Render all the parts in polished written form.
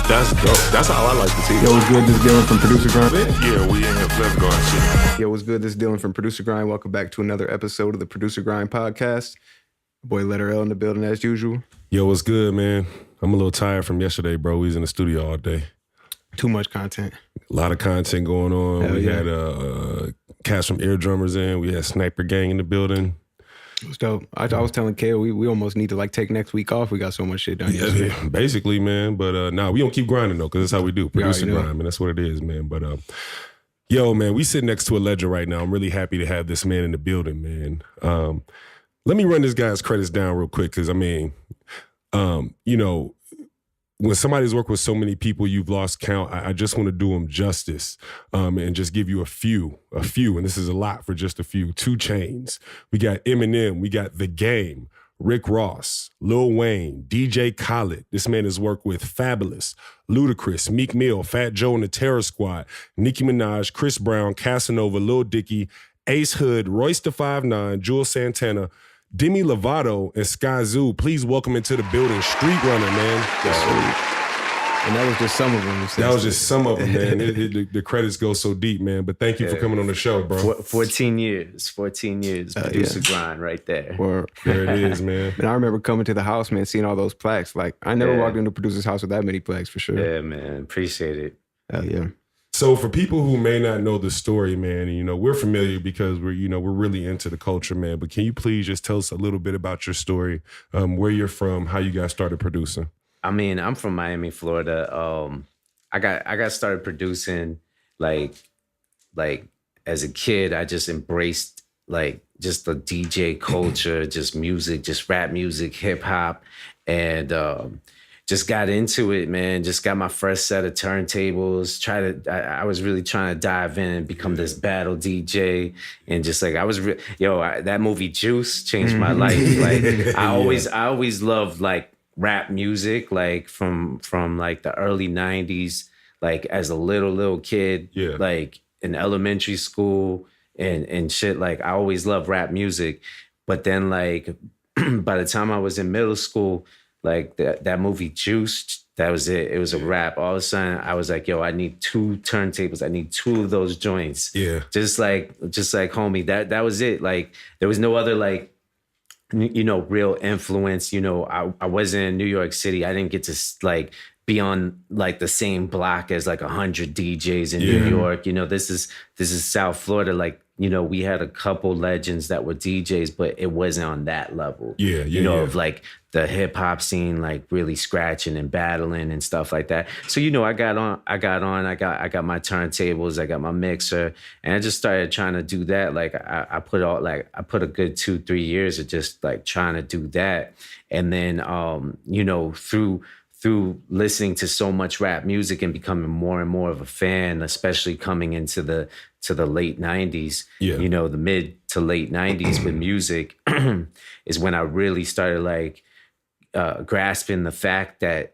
That's dope. That's how I like to see it. Yo, what's good? This is Dylan from Producergrind. Yeah, we in here flipping going shit. Yo, what's good? This is Dylan from Producergrind. Welcome back to another episode of the Producergrind podcast. Boy Letter L in the building as usual. Yo, what's good, man? I'm a little tired from yesterday, bro. We was in the studio all day. Too much content. A lot of content going on. Hell we yeah. had cast from Eardrummers in. We had Sniper Gang in the building. It was dope. I was telling Kale, we almost need to like take next week off. We got so much shit done yesterday. Yeah, basically, man. But nah, we don't keep grinding, though, because that's how we do. Producer grind, man. That's what it is, man. But yo, man, we sit next to a legend right now. I'm really happy to have this man in the building, man. Let me run this guy's credits down real quick, because, I mean, you know, when somebody's worked with so many people, you've lost count. I just want to do them justice and just give you a few, and this is a lot for just a few. 2 Chainz. We got Eminem. We got The Game, Rick Ross, Lil Wayne, DJ Khaled. This man has worked with Fabulous, Ludacris, Meek Mill, Fat Joe and the Terror Squad, Nicki Minaj, Chris Brown, Casanova, Lil Dicky, Ace Hood, Royce da 5'9", Jules Santana, Demi Lovato, and Sky Zoo. Please welcome into the building STREETRUNNER, man. And that was just some of them. That was just some of them, man. The credits go so deep, man. But thank you for coming on the show, bro. 14 years. Producer grind right there. There it is, man. And I remember coming to the house, man, seeing all those plaques. Like, I never walked into a producer's house with that many plaques, for sure. Yeah, man. Appreciate it. Hell yeah. So for people who may not know the story, man, and, you know, we're familiar because we're really into the culture, man. But can you please just tell us a little bit about your story, where you're from, how you got started producing? I mean, I'm from Miami, Florida. I got started producing like as a kid. I just embraced like just the DJ culture, just music, just rap music, hip hop, and just got into it, man. Just got my first set of turntables. I was really trying to dive in and become this battle DJ. And just like, that movie Juice changed my life. Like, I always loved like rap music, like from like the early 90s, like as a little kid, like in elementary school and shit. Like, I always loved rap music. But then like, by the time I was in middle school, like that movie Juice, that was it. It was a wrap. All of a sudden, I was like, yo, I need 2 turntables. I need 2 of those joints. Yeah. Just like homie, that was it. Like, there was no other like, you know, real influence. You know, I wasn't in New York City. I didn't get to like be on like the same block as like 100 DJs in New York. You know, this is South Florida. Like, you know, we had a couple legends that were DJs, but it wasn't on that level. Of like the hip hop scene, like really scratching and battling and stuff like that. So, you know, I got my turntables, I got my mixer, and I just started trying to do that. Like I put a good 2-3 years of just like trying to do that. And then, you know, through listening to so much rap music and becoming more and more of a fan, especially coming into the late 90s, you know, the mid to late 90s with music is when I really started like grasping the fact that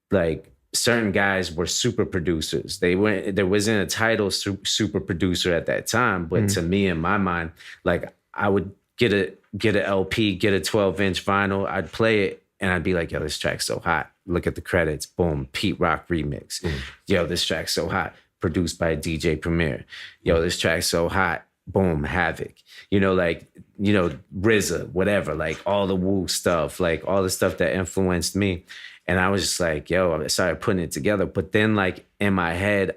like certain guys were super producers. There wasn't a title super producer at that time, but to me, in my mind, like I would get a LP, get a 12-inch vinyl, I'd play it, and I'd be like, yo, this track's so hot. Look at the credits. Boom, Pete Rock remix. Yo, this track's so hot. Produced by DJ Premier. Yo, this track's so hot. Boom, Havoc. You know, like, you know, RZA, whatever. Like all the Wu stuff, like all the stuff that influenced me. And I was just like, yo, I started putting it together. But then like in my head,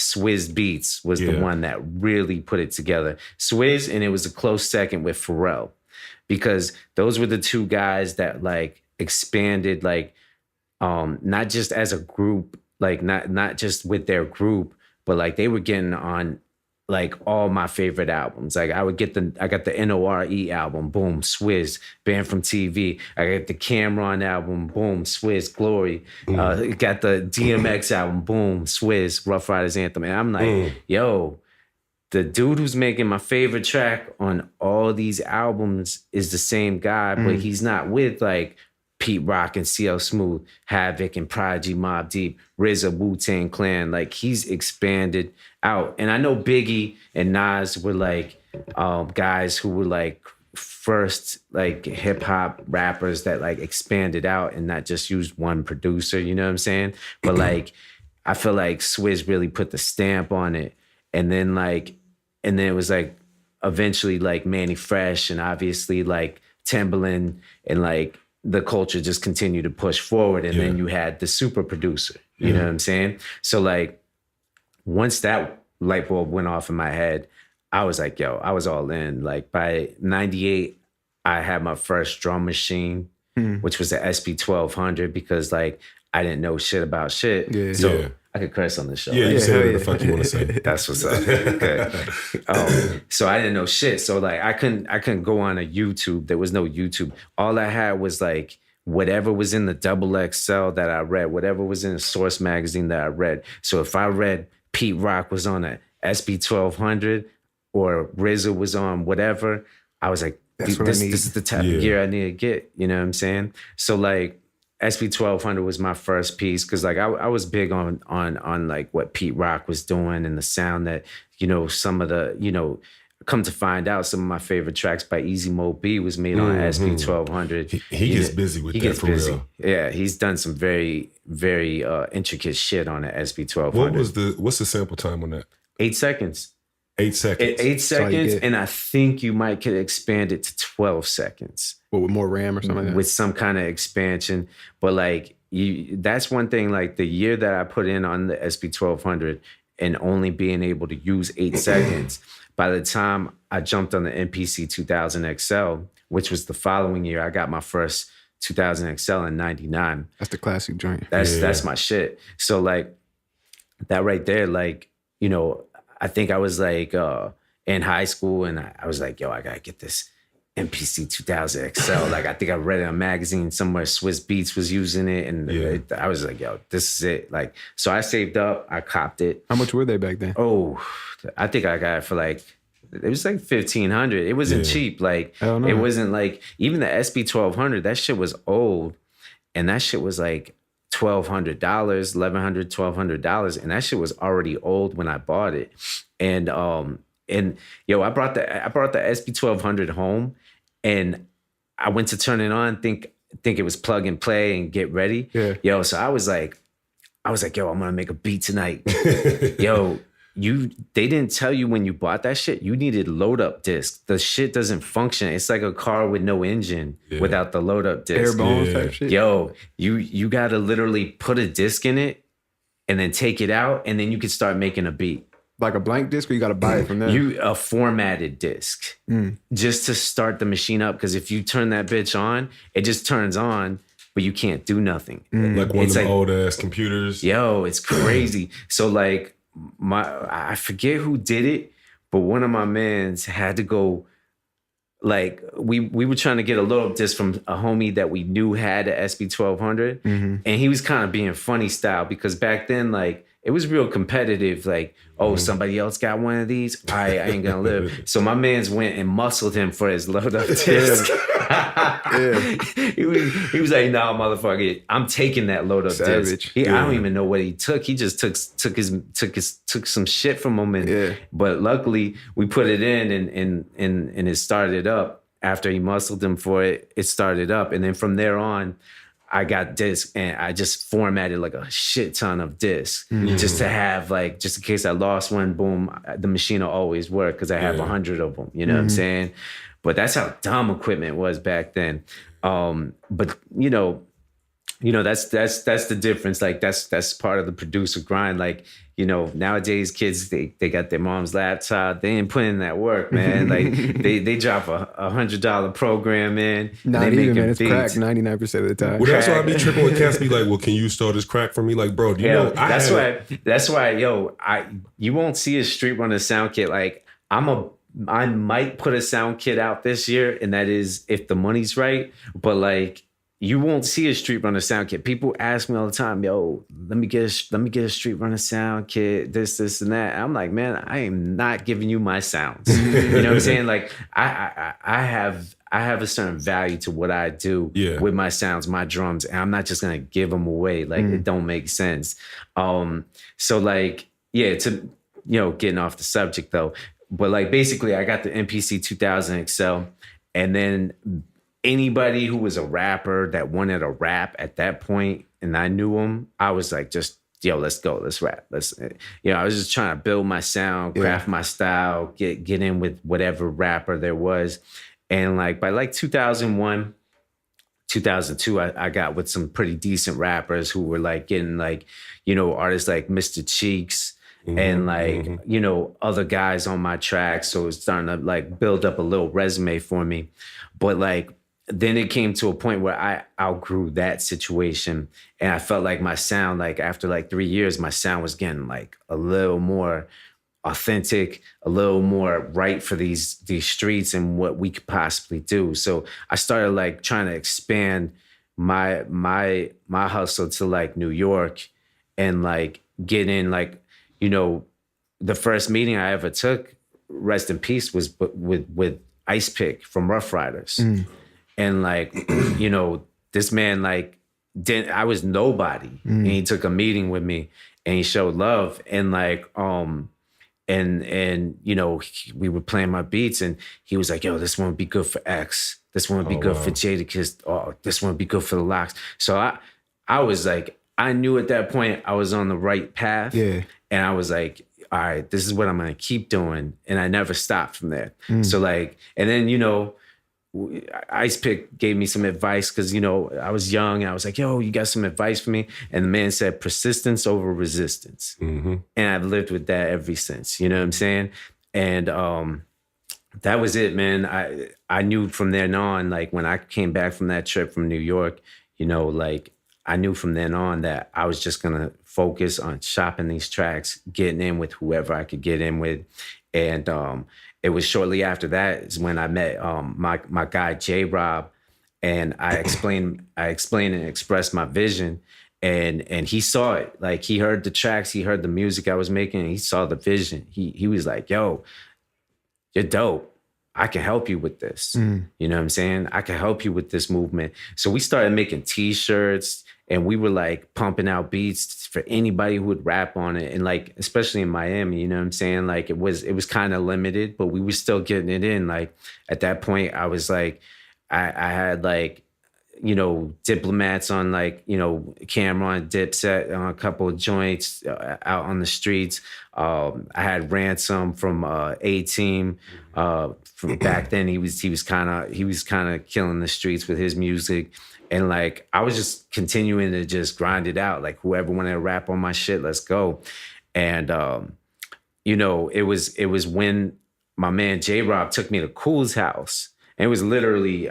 Swizz Beatz was the one that really put it together. Swizz, and it was a close second with Pharrell. Because those were the 2 guys that like expanded like not just as a group, like not just with their group, but like they were getting on like all my favorite albums. Like I got the NORE album, boom, Swizz, Banned from TV. I got the Cameron album, boom, Swizz, Glory. Got the DMX album, boom, Swizz, Ruff Ryders Anthem. And I'm like, yo, the dude who's making my favorite track on all these albums is the same guy, but he's not with like Pete Rock and CL Smooth, Havoc and Prodigy, Mobb Deep, RZA, Wu-Tang Clan. Like, he's expanded out. And I know Biggie and Nas were like guys who were like first like hip hop rappers that like expanded out and not just used one producer, you know what I'm saying? But like, I feel like Swizz really put the stamp on it. And then it was like eventually like Manny Fresh and obviously like Timbaland and like the culture just continued to push forward. And then you had the super producer, you know what I'm saying? So like, once that light bulb went off in my head, I was like, yo, I was all in. Like by 98, I had my first drum machine, which was the SP1200 because like I didn't know shit about shit. Yeah. So I could curse on the show. Yeah, right? you say whatever the fuck you want to say. That's what's up. Okay. So I didn't know shit. So like I couldn't go on a YouTube. There was no YouTube. All I had was like whatever was in the XXL that I read, whatever was in the Source magazine that I read. So if I read Pete Rock was on a SP1200 or RZA was on whatever, I was like, this is the type of gear I need to get. You know what I'm saying? So like SP1200 was my first piece because like I was big on like what Pete Rock was doing and the sound that, you know, some of the, you know, come to find out some of my favorite tracks by Easy Mo B was made on SP1200. He gets busy with that for real. Yeah, he's done some very, very intricate shit on the SP1200. What's the sample time on that? 8 seconds. 8 seconds. 8 seconds, and I think you might could expand it to 12 seconds. But with more RAM or something like that? With some kind of expansion. But like, that's one thing, like the year that I put in on the SP1200 and only being able to use 8 seconds, by the time I jumped on the MPC 2000 XL, which was the following year, I got my first 2000 XL in 99. That's the classic joint. That's my shit. So like, that right there, like, you know, I think I was like in high school and I was like, yo, I gotta get this MPC 2000 XL. Like, I think I read it in a magazine somewhere, Swiss Beats was using it. And I was like, yo, this is it. Like, so I saved up, I copped it. How much were they back then? Oh, I think I got it for like, it was like $1,500. It wasn't cheap. Like, it wasn't like, even the SP1200, that shit was old. And that shit was like $1,200, $1,100, $1,200. And that shit was already old when I bought it. And yo, I brought the SP1200 home and I went to turn it on, think it was plug and play and get ready. Yeah. Yo, so I was like, yo, I'm gonna make a beat tonight. Yo, they didn't tell you when you bought that shit, you needed load up disc. The shit doesn't function. It's like a car with no engine without the load up disc. Airborne type shit. Yo, you gotta literally put a disc in it and then take it out and then you can start making a beat. Like a blank disc, or you got to buy it from there? A formatted disc just to start the machine up. Because if you turn that bitch on, it just turns on, but you can't do nothing. Like one of them old ass computers. Yo, it's crazy. So like I forget who did it, but one of my mans had to go. Like we were trying to get a load up disc from a homie that we knew had an SP1200, and he was kind of being funny style because back then like. It was real competitive, like, oh, somebody else got one of these? I ain't gonna live. So my mans went and muscled him for his load up disc. He was like, nah, motherfucker, I'm taking that load up disc. I don't even know what he took. He just took some shit from him. But luckily we put it in and it started up. After he muscled him for it, it started up. And then from there on, I got discs and I just formatted like a shit ton of discs just to have like, just in case I lost one, boom, the machine will always work because I have 100 of them, you know what I'm saying? But that's how dumb equipment was back then. But you know, that's the difference. Like that's part of the producer grind. Like, you know, nowadays kids, they got their mom's laptop. They ain't putting in that work, man. Like they drop a $100 program in. Not even, man. It's crack 99% of the time. Well, that's why I be tripping when cats be like, well, can you store this crack for me? Like, bro, do you know? That's why, yo, you won't see a Street Runner sound kit. Like I might put a sound kit out this year, and that is if the money's right. But like, you won't see a Street Runner sound kit. People ask me all the time, yo, let me get a Street Runner sound kit, this, and that. I'm like, man, I am not giving you my sounds. You know what I'm saying? Like, I have a certain value to what I do with my sounds, my drums, and I'm not just gonna give them away. Like, it don't make sense. So like, to, you know, getting off the subject though, but like basically I got the MPC 2000 XL. And then anybody who was a rapper that wanted a rap at that point, and I knew him, I was like, just, yo, let's go, let's rap. I was just trying to build my sound, craft my style, get in with whatever rapper there was. And like by like 2001, 2002, I got with some pretty decent rappers who were like getting like, artists like Mr. Cheeks and like, other guys on my track. So it's starting to like build up a little resume for me. But like, then it came to a point where I outgrew that situation. And I felt like my sound, like after like 3 years, my sound was getting like a little more authentic, a little more right for these streets and what we could possibly do. So I started like trying to expand my hustle to like New York and like get in like, the first meeting I ever took, rest in peace, was with Ice Pick from Ruff Ryders. And like, this man like I was nobody. And he took a meeting with me and he showed love. And like, and we were playing my beats and he was like, yo, this one would be good for X. This one would be good for Jadakiss. Oh, this one would be good for the Locks. So I was like, I knew at that point I was on the right path. Yeah. And I was like, all right, this is what I'm going to keep doing. And I never stopped from there. So like, and then, Ice Pick gave me some advice because, I was young and I was like, yo, you got some advice for me? And the man said, persistence over resistance. And I've lived with that ever since, you know what I'm saying? And that was it, man. I knew from then on, like when I came back from that trip from New York, like I knew from then on that I was just going to focus on shopping these tracks, getting in with whoever I could get in with. And it was shortly after that is when I met my guy J-Rob, and I explained and expressed my vision, and he saw it. Like he heard the tracks, he heard the music I was making, and he saw the vision. He was like, yo, you're dope. I can help you with this. You know what I'm saying? I can help you with this movement. So we started making T-shirts and we were like pumping out beats for anybody who would rap on it. And like, especially in Miami, you know what I'm saying? Like it was kind of limited, but we were still getting it in. Like at that point I was like, I had like, Diplomats on like, Cameron, Dipset on a couple of joints out on the streets. I had Ransom from A-Team. From back then, he was kind of killing the streets with his music, and like I was just continuing to just grind it out. Like whoever wanted to rap on my shit, let's go. And it was when my man J-Rob took me to Cool's house, and it was literally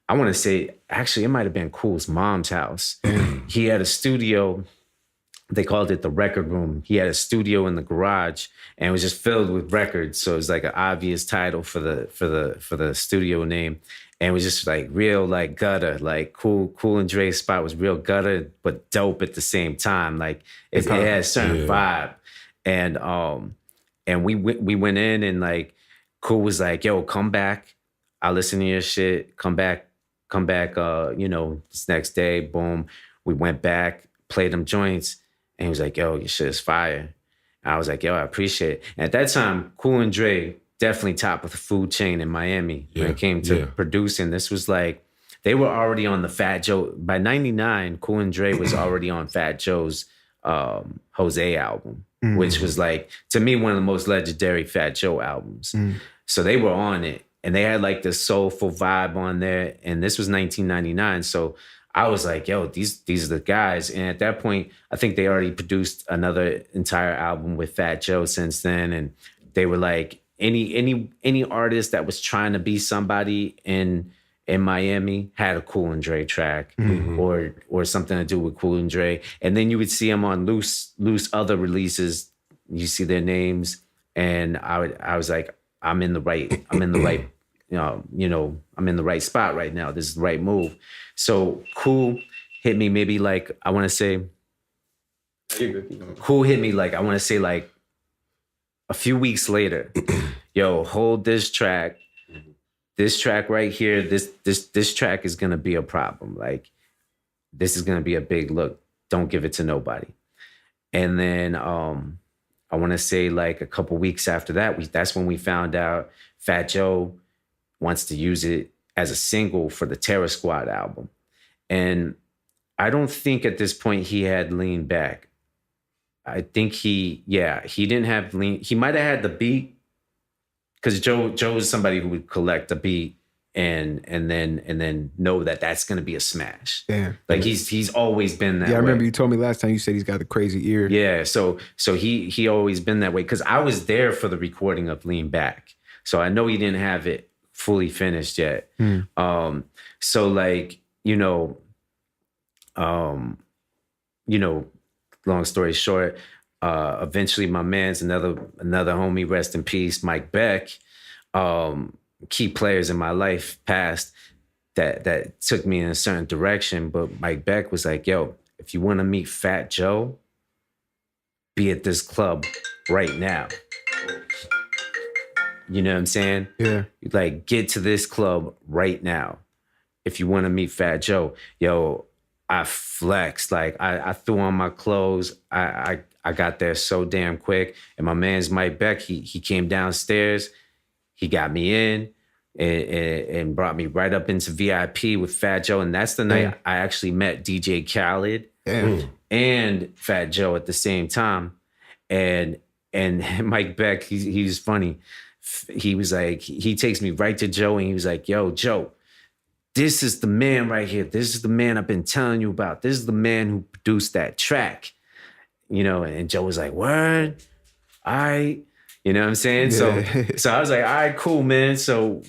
I want to say, actually, it might have been Cool's mom's house. He had a studio. They called it the record room. He had a studio in the garage, and it was just filled with records. So it was like an obvious title for the studio name, and it was just like real like gutter, like Cool and Dre's spot was real gutter, but dope at the same time. Like it had a certain vibe, and we went in, and like Cool was like, yo, come back. I'll listen to your shit. Come back, this next day, boom. We went back, played them joints, and he was like, yo, your shit is fire. And I was like, yo, I appreciate it. And at that time, Cool and Dre definitely top of the food chain in Miami when it came to producing. This was like, they were already on the Fat Joe. By 99, Cool and Dre was already on Fat Joe's Jose album, which was like, to me, one of the most legendary Fat Joe albums. So they were on it. And they had like this soulful vibe on there. And this was 1999. So I was like, yo, these are the guys. And at that point, I think they already produced another entire album with Fat Joe since then. And they were like, any artist that was trying to be somebody in Miami had a Cool and Dre track or something to do with Cool and Dre. And then you would see them on loose other releases. You see their names. And I was like, I'm in the right I'm in the right spot right now. This is the right move. So Cool hit me maybe like, I want to say, like a few weeks later. Yo, hold this track. This track right here, this track is gonna be a problem. Like, this is gonna be a big look. Don't give it to nobody. And then I want to say like a couple weeks after that, that's when we found out Fat Joe wants to use it as a single for the Terror Squad album. And I don't think at this point he had Lean Back. I think he didn't have Lean. He might have had the beat, because Joe is somebody who would collect a beat and then know that that's going to be a smash. Yeah. Like he's always been that way. Yeah, I remember you told me last time, you said he's got the crazy ear. Yeah, so he always been that way, because I was there for the recording of Lean Back. So I know he didn't have it fully finished yet. So like, long story short, eventually my man's another homie, rest in peace, Mike Beck, key players in my life passed that took me in a certain direction. But Mike Beck was like, yo, if you want to meet Fat Joe, be at this club right now. You know what I'm saying? Yeah. Like, get to this club right now if you want to meet Fat Joe. Yo, I flexed. Like, I threw on my clothes. I got there so damn quick. And my man's Mike Beck, he came downstairs. He got me in and brought me right up into VIP with Fat Joe. And that's the night I actually met DJ Khaled and Fat Joe at the same time. And Mike Beck, he's funny. He was like, he takes me right to Joe and he was like, yo, Joe, this is the man right here. This is the man I've been telling you about. This is the man who produced that track. And Joe was like, word? All right. You know what I'm saying? Yeah. So I was like, all right, cool, man. So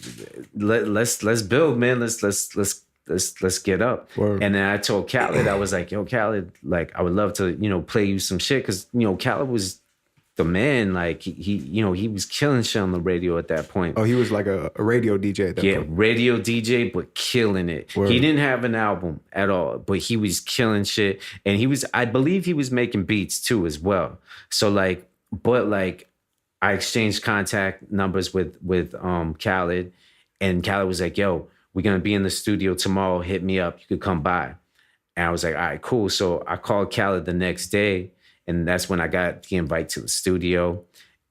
let's build, man. Let's get up. Word. And then I told Khaled, I was like, yo, Khaled, like, I would love to, play you some shit. Cause, Khaled was the man. Like, he was killing shit on the radio at that point. Oh, he was like a radio DJ at that point. Yeah, radio DJ, but killing it. Word. He didn't have an album at all, but he was killing shit. And I believe he was making beats too as well. So I exchanged contact numbers with Khaled, and Khaled was like, yo, we're going to be in the studio tomorrow. Hit me up. You could come by. And I was like, all right, cool. So I called Khaled the next day, and that's when I got the invite to the studio.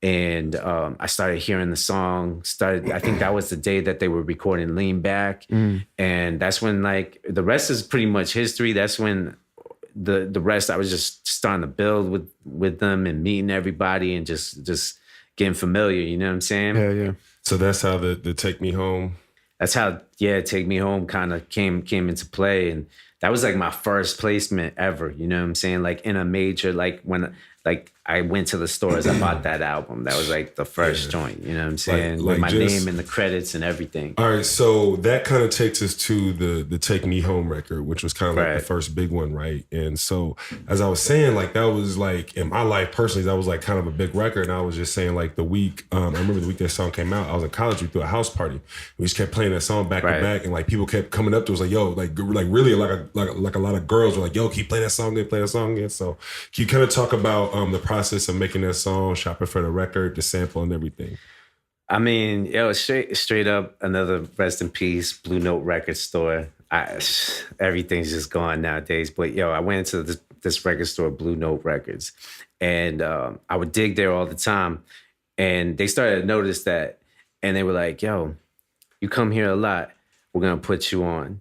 And I started hearing the song. I think that was the day that they were recording Lean Back. And that's when, like, the rest is pretty much history. That's when the rest, I was just starting to build with them and meeting everybody and just getting familiar, you know what I'm saying? Yeah. So that's how the Take Me Home. That's how, Take Me Home kind of came into play. And that was like my first placement ever, you know what I'm saying? Like in a major, like when I went to the stores, I bought that album. That was like the first joint, you know what I'm saying? Like with my name in the credits and everything. All right, so that kind of takes us to the Take Me Home record, which was kind of like the first big one, right? And so as I was saying, like that was like, in my life personally, that was like kind of a big record. And I was just saying like the week, I remember the week that song came out, I was in college, we threw a house party. We just kept playing that song back to back, and like people kept coming up to us like, yo, like really like a lot of girls were like, yo, keep playing that song again, play that song again. So can you kind of talk about the process of making that song, shopping for the record, the sample and everything? I mean, straight up, another rest in peace, Blue Note record store. Everything's just gone nowadays. But I went into this record store, Blue Note Records, and I would dig there all the time. And they started to notice that, and they were like, yo, you come here a lot, we're gonna put you on.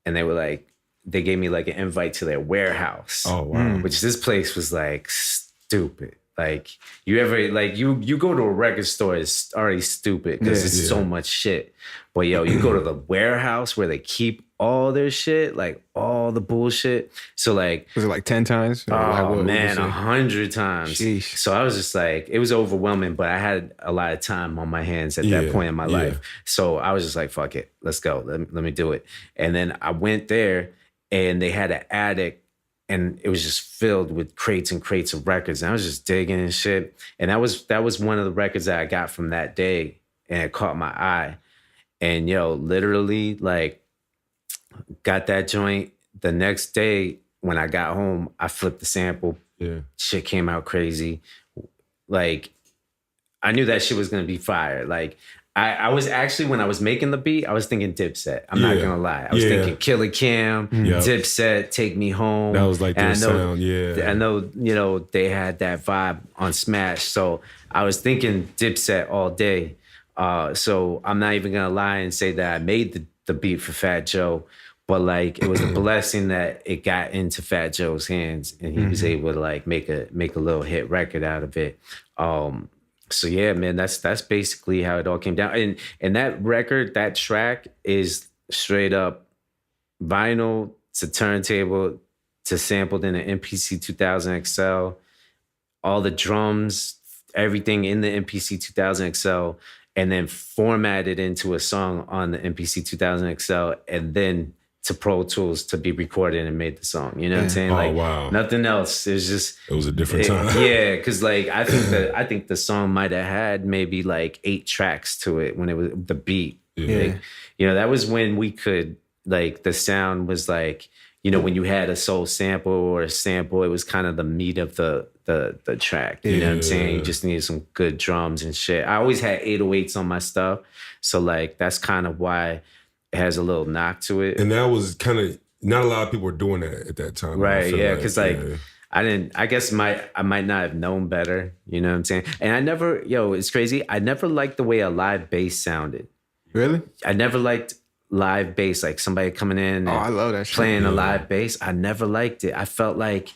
And they were like, they gave me like an invite to their warehouse. Oh, wow. Which this place was like stupid. Like you ever, like you go to a record store, it's already stupid because it's so much shit. But you go to the warehouse where they keep all their shit, like all the bullshit. So like, was it like 10 times? Oh man, 100 times. Sheesh. So I was just like, it was overwhelming, but I had a lot of time on my hands at that point in my life. So I was just like, fuck it, let's go. Let me do it. And then I went there and they had an attic, and it was just filled with crates and crates of records. And I was just digging and shit. And that was one of the records that I got from that day. And it caught my eye. And literally like got that joint. The next day when I got home, I flipped the sample. Yeah. Shit came out crazy. Like I knew that shit was gonna be fire. Like I was actually, when I was making the beat, I was thinking Dipset. I'm not gonna lie. I was thinking Killer Cam, Dipset, Take Me Home. That was like their sound, I know, they had that vibe on Smash. So I was thinking Dipset all day. So I'm not even gonna lie and say that I made the beat for Fat Joe, but like it was a blessing that it got into Fat Joe's hands and he was able to like make a little hit record out of it. So yeah, man, that's basically how it all came down. And that record, that track is straight up vinyl to turntable to sampled in an MPC 2000 XL. All the drums, everything in the MPC 2000 XL, and then formatted into a song on the MPC 2000 XL, and then to Pro Tools to be recorded and made the song. You know what I'm saying? Like, wow. Nothing else. It was a different time. Yeah, because like I think the song might have had maybe like 8 tracks to it when it was the beat. Yeah. Like, you know, that was when we could like the sound was like, you know, when you had a soul sample or a sample, it was kind of the meat of the track. You know what I'm saying? You just needed some good drums and shit. I always had 808s on my stuff. So like that's kind of why it has a little knock to it. And that was kind of, not a lot of people were doing that at that time. Right, yeah. Because I guess I might not have known better. You know what I'm saying? And I never, it's crazy. I never liked the way a live bass sounded. Really? I never liked live bass, like somebody coming in and I love that shit. Playing a live bass. I never liked it. I felt like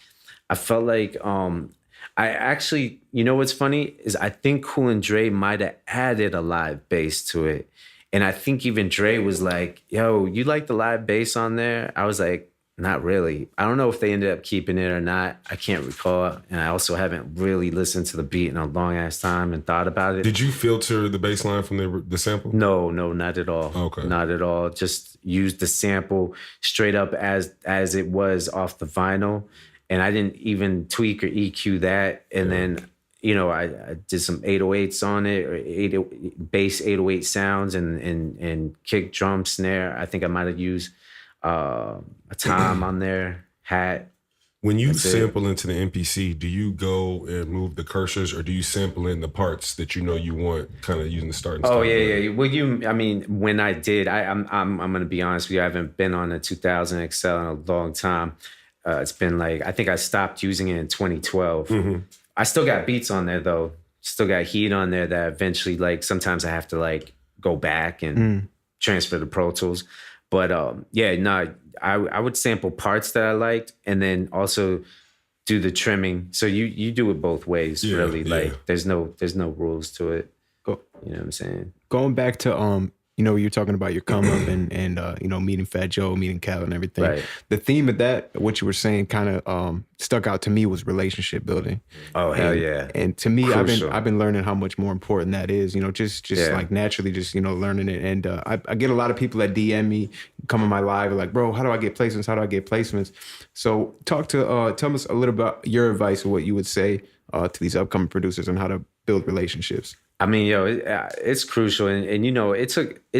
I actually, you know what's funny is I think Cool and Dre might have added a live bass to it. And I think even Dre was like, yo, you like the live bass on there? I was like, not really. I don't know if they ended up keeping it or not. I can't recall. And I also haven't really listened to the beat in a long ass time and thought about it. Did you filter the bass line from the sample? No, not at all. Okay. Not at all. Just used the sample straight up as it was off the vinyl. And I didn't even tweak or EQ that. And then, I did some 808s on it, or bass 808 sounds and kick, drum, snare. I think I might have used a tom on there, hat. When you sample into the MPC, do you go and move the cursors, or do you sample in the parts that you want, kind of using the start and stop? Oh yeah. Well, when I did, I'm gonna be honest with you. I haven't been on a 2000 XL in a long time. It's been like, I think I stopped using it in 2012. Mm-hmm. I still got beats on there though. Still got heat on there that eventually, like, sometimes I have to like go back and transfer to Pro Tools. But I would sample parts that I liked and then also do the trimming. So you do it both ways, really. Yeah. Like there's no rules to it. Cool. You know what I'm saying? Going back to you're talking about your come up and meeting Fat Joe, meeting Khaled and everything. Right. The theme of that, what you were saying, kind of stuck out to me was relationship building. Oh hell yeah! And to me, I've been learning how much more important that is. just like naturally, just learning it. And I get a lot of people that DM me, come in my live, like, bro, how do I get placements? How do I get placements? So tell us a little about your advice of what you would say to these upcoming producers on how to build relationships. I mean, it's crucial. And it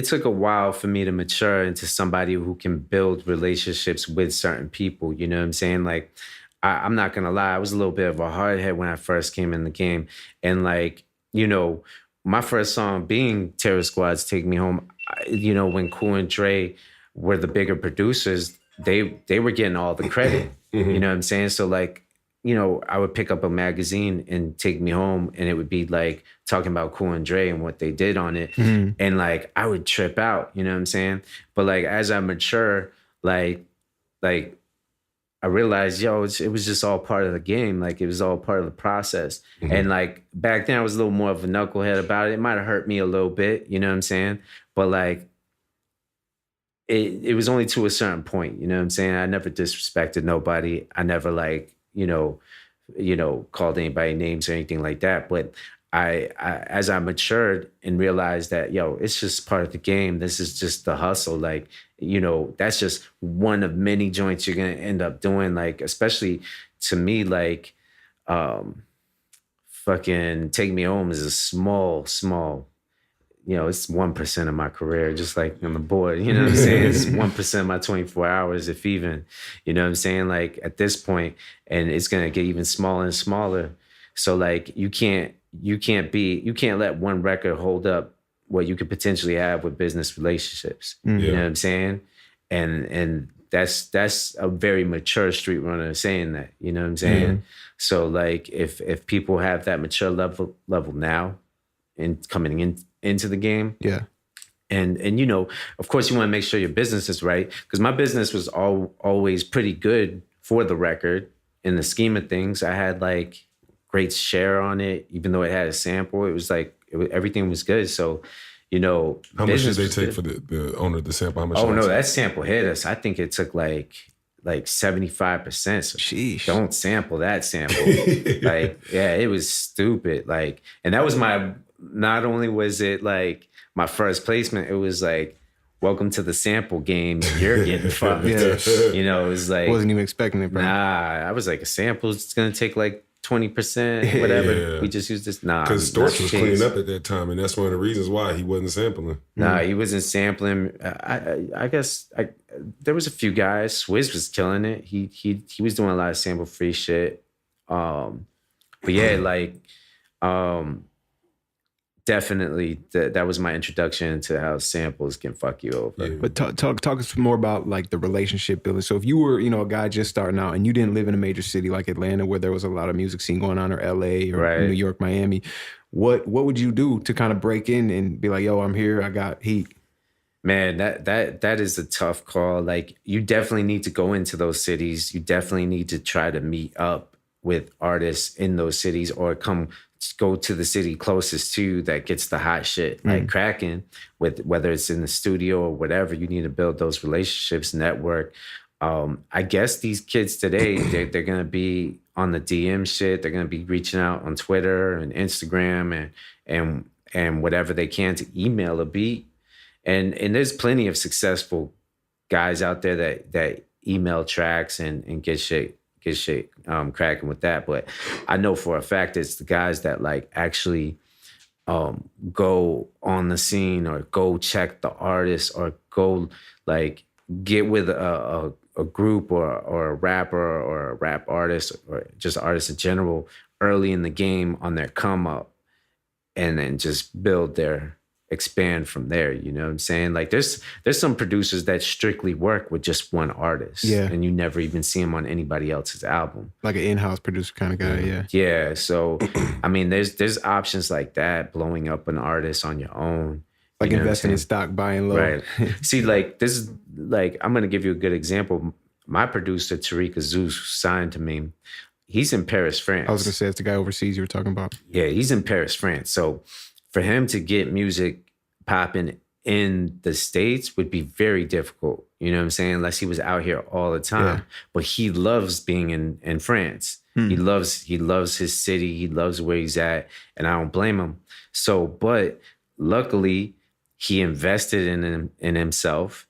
took a while for me to mature into somebody who can build relationships with certain people. You know what I'm saying? Like, I'm not going to lie. I was a little bit of a hardhead when I first came in the game. And like, my first song being Terror Squad's Take Me Home, when Cool and Dre were the bigger producers, they were getting all the credit. Mm-hmm. You know what I'm saying? So like, I would pick up a magazine and Take Me Home, and it would be like talking about Cool and Dre and what they did on it. Mm-hmm. And like, I would trip out, you know what I'm saying? But like, as I mature, like I realized, it was just all part of the game. Like, it was all part of the process. Mm-hmm. And like, back then I was a little more of a knucklehead about it. It might've hurt me a little bit, you know what I'm saying? But like, it was only to a certain point, you know what I'm saying? I never disrespected nobody. I never like, called anybody names or anything like that. But I as I matured and realized that, it's just part of the game. This is just the hustle. Like, that's just one of many joints you're going to end up doing. Like, especially to me, like, fucking Take Me Home is a small, it's 1% of my career, just like on the board, you know what I'm saying? It's 1% of my 24 hours, if even, you know what I'm saying? Like, at this point, and it's going to get even smaller and smaller. So like, you can't let one record hold up what you could potentially have with business relationships. Mm-hmm. You know what I'm saying? And that's a very mature street runner saying that, you know what I'm saying? Mm-hmm. So like, if people have that mature level now and coming into the game. Yeah. And you know, of course, you want to make sure your business is right, because my business was always pretty good for the record in the scheme of things. I had like great share on it, even though it had a sample. It was like everything was good. So, you know, how much did they take for the owner of the sample? How much? Oh no, that sample hit us. I think it took like 75%. So sheesh. Don't sample that sample. Like, yeah, it was stupid. Like, and that was not only was it like my first placement, it was like, welcome to the sample game. You're getting fucked. Yeah. You know, it was like, Wasn't even expecting it, bro. nah, I was like, a sample's going to take like 20%, whatever. Yeah. We just used this. Nah. Because Storch was cleaning up at that time, and that's one of the reasons why he wasn't sampling. Nah, he wasn't sampling. I guess there was a few guys. Swizz was killing it. He was doing a lot of sample free shit. But yeah, like definitely that was my introduction to how samples can fuck you over. Yeah. But talk us more about like the relationship building. So if you were, you know, a guy just starting out and you didn't live in a major city like Atlanta where there was a lot of music scene going on, or LA or New York, Miami, what would you do to kind of break in and be like, yo, I'm here, I got heat? Man, that is a tough call. Like, you definitely need to go into those cities. You definitely need to try to meet up with artists in those cities, or go to the city closest to you that gets the hot shit like cracking, with whether it's in the studio or whatever. You need to build those relationships, network. I guess these kids today, they're gonna be on the DM shit. They're gonna be reaching out on Twitter and Instagram and whatever they can to email a beat. And there's plenty of successful guys out there that email tracks and get shit cracking with that. But I know for a fact it's the guys that like actually go on the scene, or go check the artist, or go like get with a group or a rapper or a rap artist, or just artists in general early in the game on their come up, and then just expand from there. You know what I'm saying? Like there's some producers that strictly work with just one artist, and you never even see him on anybody else's album. Like an in-house producer kind of guy, Yeah. So, I mean, there's options like that, blowing up an artist on your own. Like investing in stock, buying low. Right. See, like this is like, I'm gonna give you a good example. My producer, Tarik Aziz, signed to me. He's in Paris, France. I was gonna say it's the guy overseas you were talking about. Yeah, he's in Paris, France. So for him to get music popping in the States would be very difficult, you know what I'm saying? Unless he was out here all the time. Yeah. But he loves being in France. He loves his city. He loves where he's at. And I don't blame him. So, but luckily he invested in himself.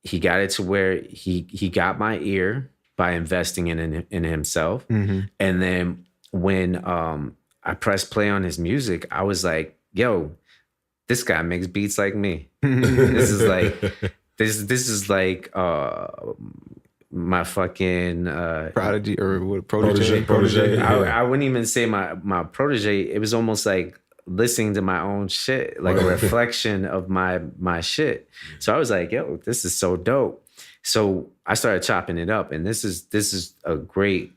He got it to where he got my ear by investing in himself. Mm-hmm. And then when I pressed play on his music, I was like, yo, this guy makes beats like me. This is like my fucking prodigy, or what, protege. I wouldn't even say my protege. It was almost like listening to my own shit, like a reflection of my shit. So I was like, yo, this is so dope. So I started chopping it up, and this is a great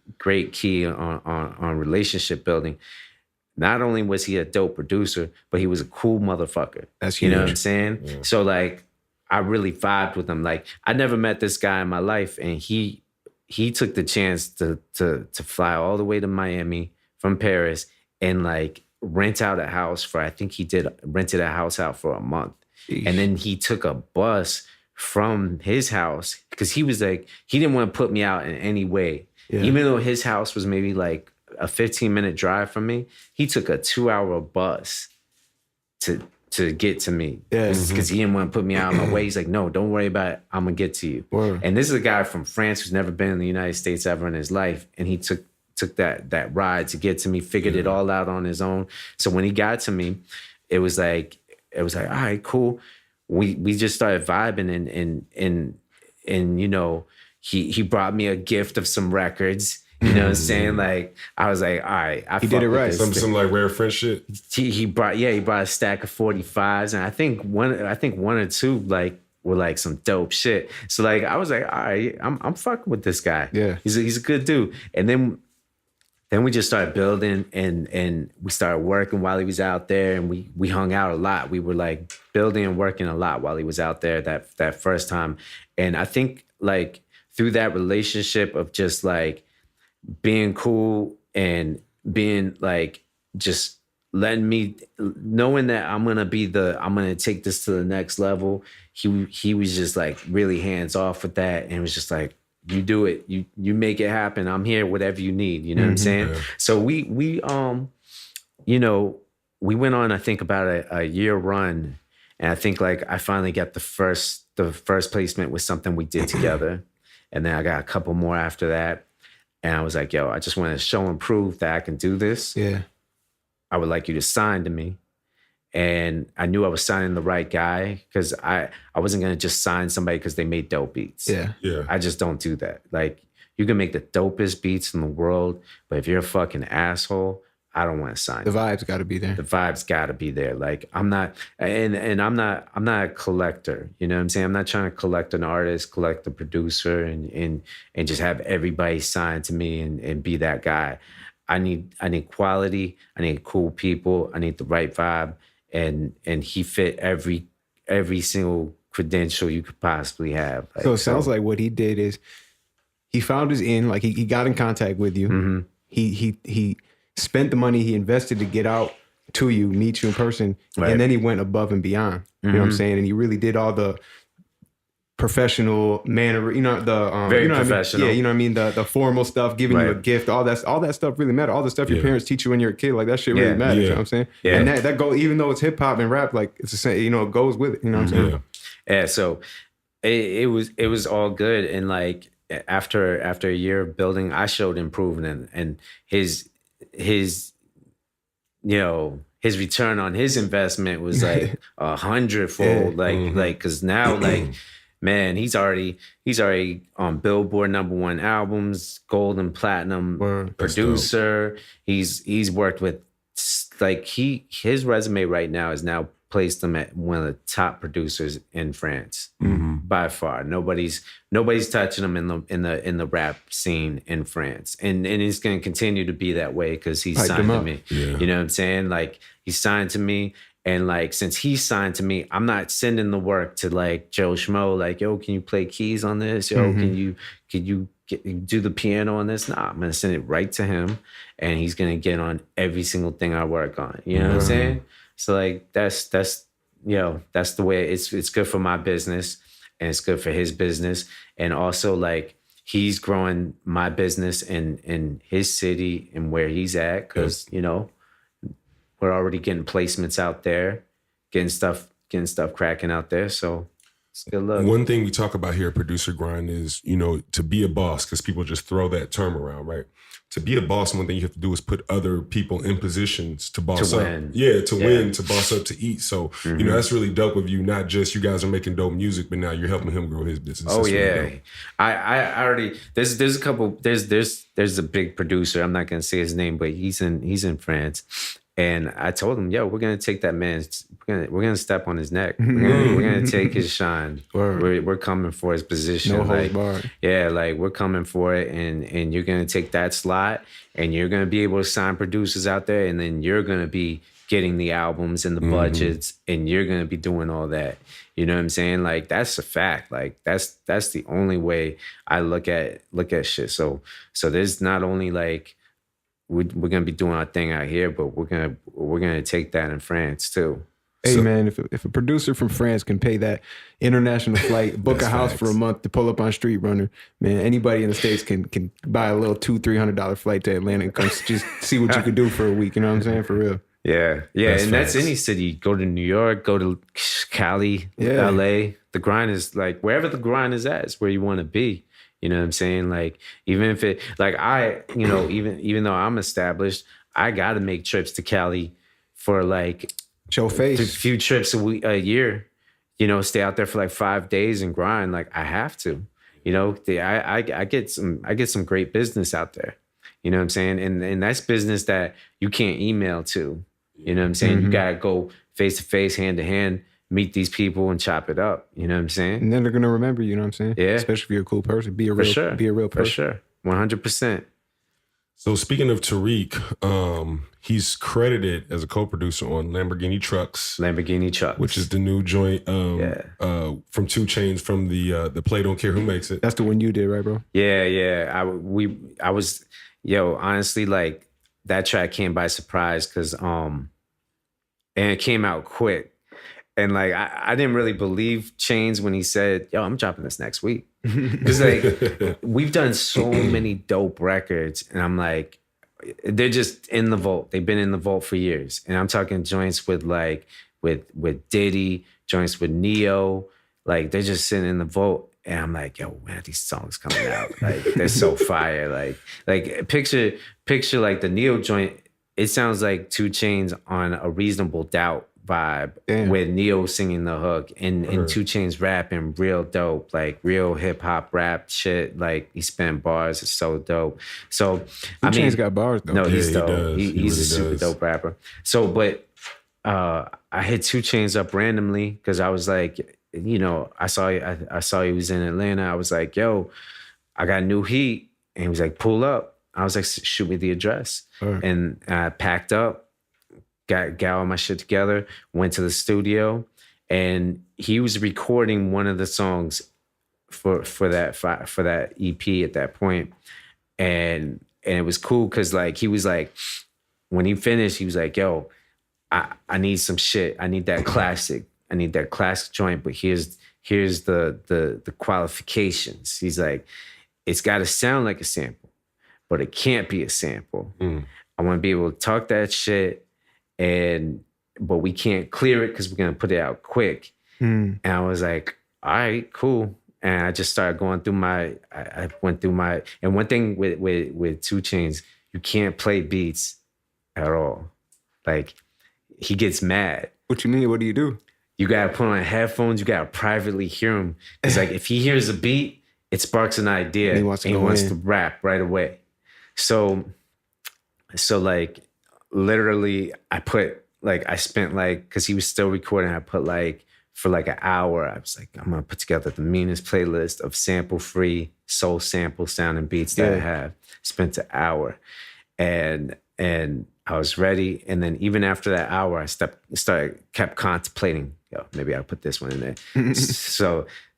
key on relationship building. Not only was he a dope producer, but he was a cool motherfucker. That's huge. You know what I'm saying? Yeah. So like, I really vibed with him. Like, I never met this guy in my life, and he took the chance to fly all the way to Miami from Paris and like rent out a house for, I think he rented a house out for a month. Jeez. And then he took a bus from his house, because he was like, he didn't want to put me out in any way. Yeah. Even though his house was maybe like a 15-minute drive from me, he took a 2-hour bus to get to me. Because he didn't want to put me out of my way. He's like, no, don't worry about it. I'm going to get to you. Word. And this is a guy from France who's never been in the United States ever in his life. And he took that ride to get to me, figured it all out on his own. So when he got to me, it was like, all right, cool. We just started vibing, and you know, he brought me a gift of some records. You know what I'm saying? Like, I was like, all right, he did it right. Some like rare French shit. He brought a stack of 45s, and I think one or two like were like some dope shit. So like, I was like, all right, I'm fucking with this guy. Yeah, he's a good dude. And then then we just started building, and we started working while he was out there, and we hung out a lot. We were like building and working a lot while he was out there that first time. And I think like through that relationship of just like being cool and being like just letting me knowing that I'm gonna take this to the next level. He was just like really hands off with that, and it was just like, you do it, you make it happen. I'm here, whatever you need. You know what I'm saying? Yeah. So we you know, we went on, I think about a year run, and I think like I finally got the first placement with something we did together, and then I got a couple more after that, and I was like, yo, I just want to show and prove that I can do this. Yeah, I would like you to sign to me. And I knew I was signing the right guy, because I wasn't going to just sign somebody because they made dope beats. Yeah. I just don't do that. Like, you can make the dopest beats in the world, but if you're a fucking asshole, I don't want to sign you. The vibes got to be there. The vibes got to be there. Like, I'm not, and I'm not a collector. You know what I'm saying? I'm not trying to collect an artist, collect a producer, and just have everybody sign to me and be that guy. I need quality. I need cool people. I need the right vibe. And he fit every single credential you could possibly have. Like, so it sounds like what he did is he found his in, like he got in contact with you. Mm-hmm. He spent the money he invested to get out to you, meet you in person, right. And then he went above and beyond. You know what I'm saying? And he really did all the professional manner, you know, the very you know professional. What I mean? Yeah, you know what I mean? The formal stuff, giving you a gift, all that stuff really matter. All the stuff your parents teach you when you're a kid, like that shit really matters. You know what I'm saying? Yeah. And that go, even though it's hip hop and rap, like it's the same, you know, it goes with it. You know what I'm saying? Yeah. So it was all good. And like after a year of building, I showed improvement, and his you know, his return on his investment was like 100-fold. Like, cause now like, man, he's already on Billboard #1 albums, gold and platinum producer. He's worked with, like, his resume right now has now placed him at one of the top producers in France by far. Nobody's touching him in the rap scene in France, and he's gonna continue to be that way because he's signed to me. Yeah. You know what I'm saying? Like, he signed to me. And like, since he signed to me, I'm not sending the work to like Joe Schmo, like, yo, can you play keys on this? Yo, can you do the piano on this? Nah, I'm gonna send it right to him, and he's gonna get on every single thing I work on. You know what I'm saying? So like, that's you know, that's the way it's good for my business, and it's good for his business, and also like he's growing my business in his city and where he's at, because you know. We're already getting placements out there, getting stuff cracking out there. So it's good luck. One thing we talk about here at Producergrind is, you know, to be a boss, because people just throw that term around, right? To be a boss, one thing you have to do is put other people in positions to boss up. Win. Yeah, to win, to boss up, to eat. So, you know, that's really dope of you. Not just you guys are making dope music, but now you're helping him grow his business. Oh, that's yeah. Really I already, there's a couple, there's a big producer. I'm not going to say his name, but he's in France. And I told him, yo, we're gonna take that man's, we're gonna step on his neck. We're gonna take his shine. We're coming for his position. No like, holds barred. Yeah, like we're coming for it, and you're gonna take that slot, and you're gonna be able to sign producers out there, and then you're gonna be getting the albums and the budgets, and you're gonna be doing all that. You know what I'm saying? Like, that's a fact. Like, that's the only way I look at shit. So there's not only like, we're gonna be doing our thing out here, but we're gonna take that in France too. Hey man, if a producer from France can pay that international flight, book a house for a month to pull up on StreetRunner, man, anybody in the States can buy a little $200-$300 flight to Atlanta and come just see what you can do for a week. You know what I'm saying? For real. Yeah, and that's any city. Go to New York, go to Cali, LA. The grind is like, wherever the grind is at, is where you want to be. You know what I'm saying? Like, even if it, like, I, you know, even though I'm established, I got to make trips to Cali for like show face, a few trips a year, you know, stay out there for like 5 days and grind. Like, I have to, you know, I get some great business out there. You know what I'm saying? And that's business that you can't email to. You know what I'm saying? You got to go face to face, hand to hand, meet these people and chop it up. You know what I'm saying? And then they're gonna remember you. Know what I'm saying? Yeah. Especially if you're a cool person. Be a real person. For sure. 100%. So speaking of Tarik, he's credited as a co-producer on Lamborghini Trucks, which is the new joint from 2 Chainz from the Play Don't Care Who Makes It. That's the one you did, right, bro? Yeah. I was honestly, like, that track came by surprise because and it came out quick. And like I didn't really believe Chainz when he said, "Yo, I'm dropping this next week." Because like we've done so many dope records, and I'm like, they're just in the vault. They've been in the vault for years, and I'm talking joints with like with Diddy, joints with Neo, like they're just sitting in the vault, and I'm like, yo, man, these songs coming out, like they're so fire. Like picture like the Neo joint. It sounds like 2 Chainz on A Reasonable Doubt vibe. Damn. With Neo singing the hook and 2 Chainz rapping real dope, like real hip hop rap shit. Like he's spinning bars, it's so dope. So 2 Chainz got bars though. No, he's dope. He He's really a super does. dope rapper. So, but I hit 2 Chainz up randomly because I was like, you know, I saw he was in Atlanta. I was like, yo, I got new heat, and he was like, pull up. I was like, shoot me the address, and I packed up. Got all my shit together, went to the studio, and he was recording one of the songs for that EP at that point. And it was cool because like he was like, when he finished, he was like, yo, I need some shit. I need that classic. I need that classic joint, but here's the qualifications. He's like, it's gotta sound like a sample, but it can't be a sample. I wanna be able to talk that shit. But we can't clear it because we're gonna put it out quick. And I was like, all right, cool. And I just started going through I went through my, and one thing with 2 Chainz, you can't play beats at all. Like he gets mad. What you mean? What do you do? You gotta put on headphones, you gotta privately hear him. It's like if he hears a beat, it sparks an idea and he wants to rap right away. So like, literally, I spent like, because he was still recording, I put like, for like an hour, I was like, I'm gonna put together the meanest playlist of sample-free, soul sample sounding beats that I have. Spent an hour. And I was ready. And then even after that hour, I kept contemplating, yo, maybe I'll put this one in there.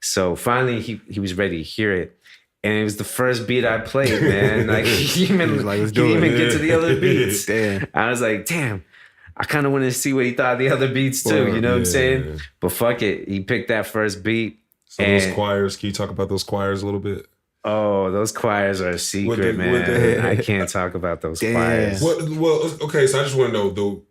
So finally he was ready to hear it. And it was the first beat I played, man. Like he didn't even get to the other beats. Damn. I was like, damn, I kind of wanted to see what he thought of the other beats too. You know what I'm saying? Yeah. But fuck it, he picked that first beat. So those choirs, can you talk about those choirs a little bit? Oh, those choirs are a secret, man. I can't talk about those choirs. Well, okay. So I just want to know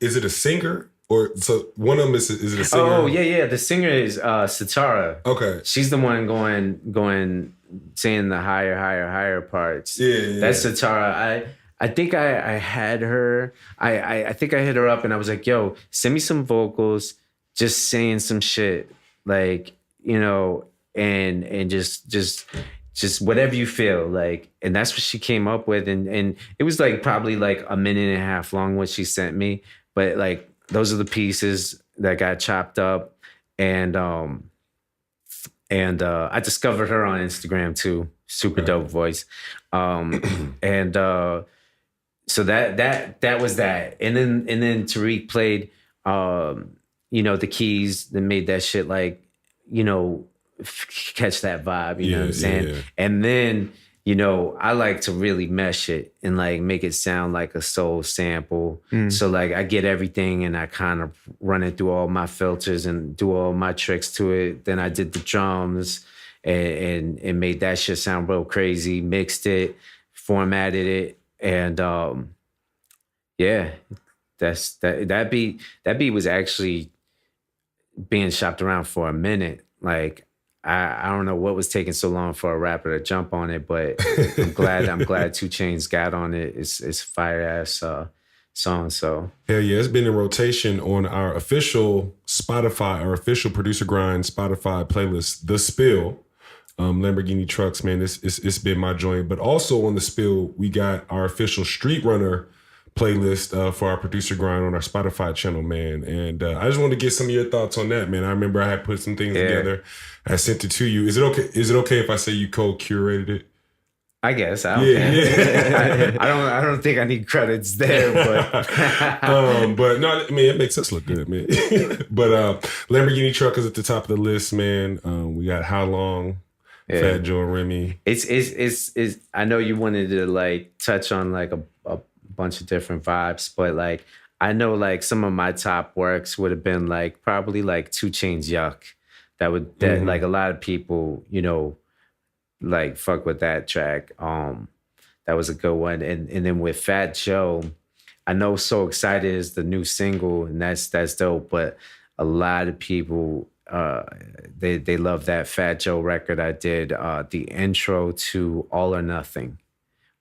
is it a singer? Or so one of them is it a singer? Oh yeah. The singer is Satara. Okay, she's the one going saying the higher parts. Yeah. That's Satara. I think I had her. I think I hit her up and I was like, yo, send me some vocals, just saying some shit, like, you know, and just whatever you feel like. And that's what she came up with, and it was like probably like a minute and a half long what she sent me, but like. Those are the pieces that got chopped up, and I discovered her on Instagram too. Super dope voice, and so that was that. And then Tarik played, you know, the keys that made that shit like, you know, catch that vibe. You know what I'm saying? Yeah. And then. You know, I like to really mesh it and like make it sound like a soul sample. So like I get everything and I kind of run it through all my filters and do all my tricks to it. Then I did the drums and made that shit sound real crazy, mixed it, formatted it. And yeah, that beat was actually being shopped around for a minute. Like I don't know what was taking so long for a rapper to jump on it, but I'm glad 2 Chainz got on it. It's fire ass song. So hell yeah, it's been in rotation on our official Spotify, our official Producergrind Spotify playlist, The Spill. Lamborghini Trucks, man, it's been my joint. But also on The Spill, we got our official STREETRUNNER playlist for our Producergrind on our Spotify channel, man. And I just wanted to get some of your thoughts on that, man. I remember I had put some things together. I sent it to you. Is it okay if I say you co-curated it? I guess I don't. I don't think I need credits there, but but no, I mean it makes us look good, man. But Lamborghini truck is at the top of the list, man. We got How Long, Fat Joe and Remy. It's. I know you wanted to like touch on like a bunch of different vibes, but like I know like some of my top works would have been like probably like 2 Chainz Yuck. That like a lot of people, you know, like fuck with that track. That was a good one. And then with Fat Joe, I know So Excited is the new single, and that's dope. But a lot of people they love that Fat Joe record. I did the intro to All or Nothing,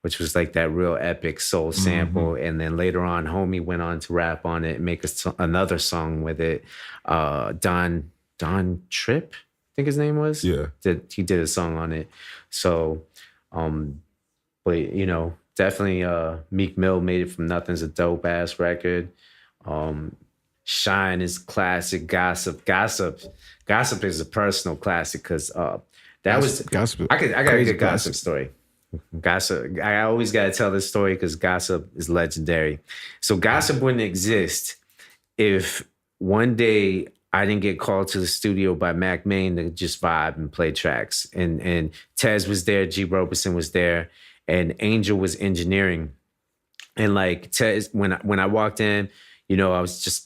which was like that real epic soul sample. And then later on, Homie went on to rap on it and make another song with it. Don Tripp, I think his name was. Yeah. He did a song on it. So, but you know, definitely Meek Mill Made It From Nothing's a dope ass record. Shine is classic. Gossip is a personal classic because Gossip. I got a good gossip story. Gossip. I always got to tell this story because Gossip is legendary. So Gossip wouldn't exist if one day I didn't get called to the studio by Mac Main to just vibe and play tracks. And Tez was there, G. Roberson was there, and Angel was engineering. And like Tez, when I walked in, you know, I was just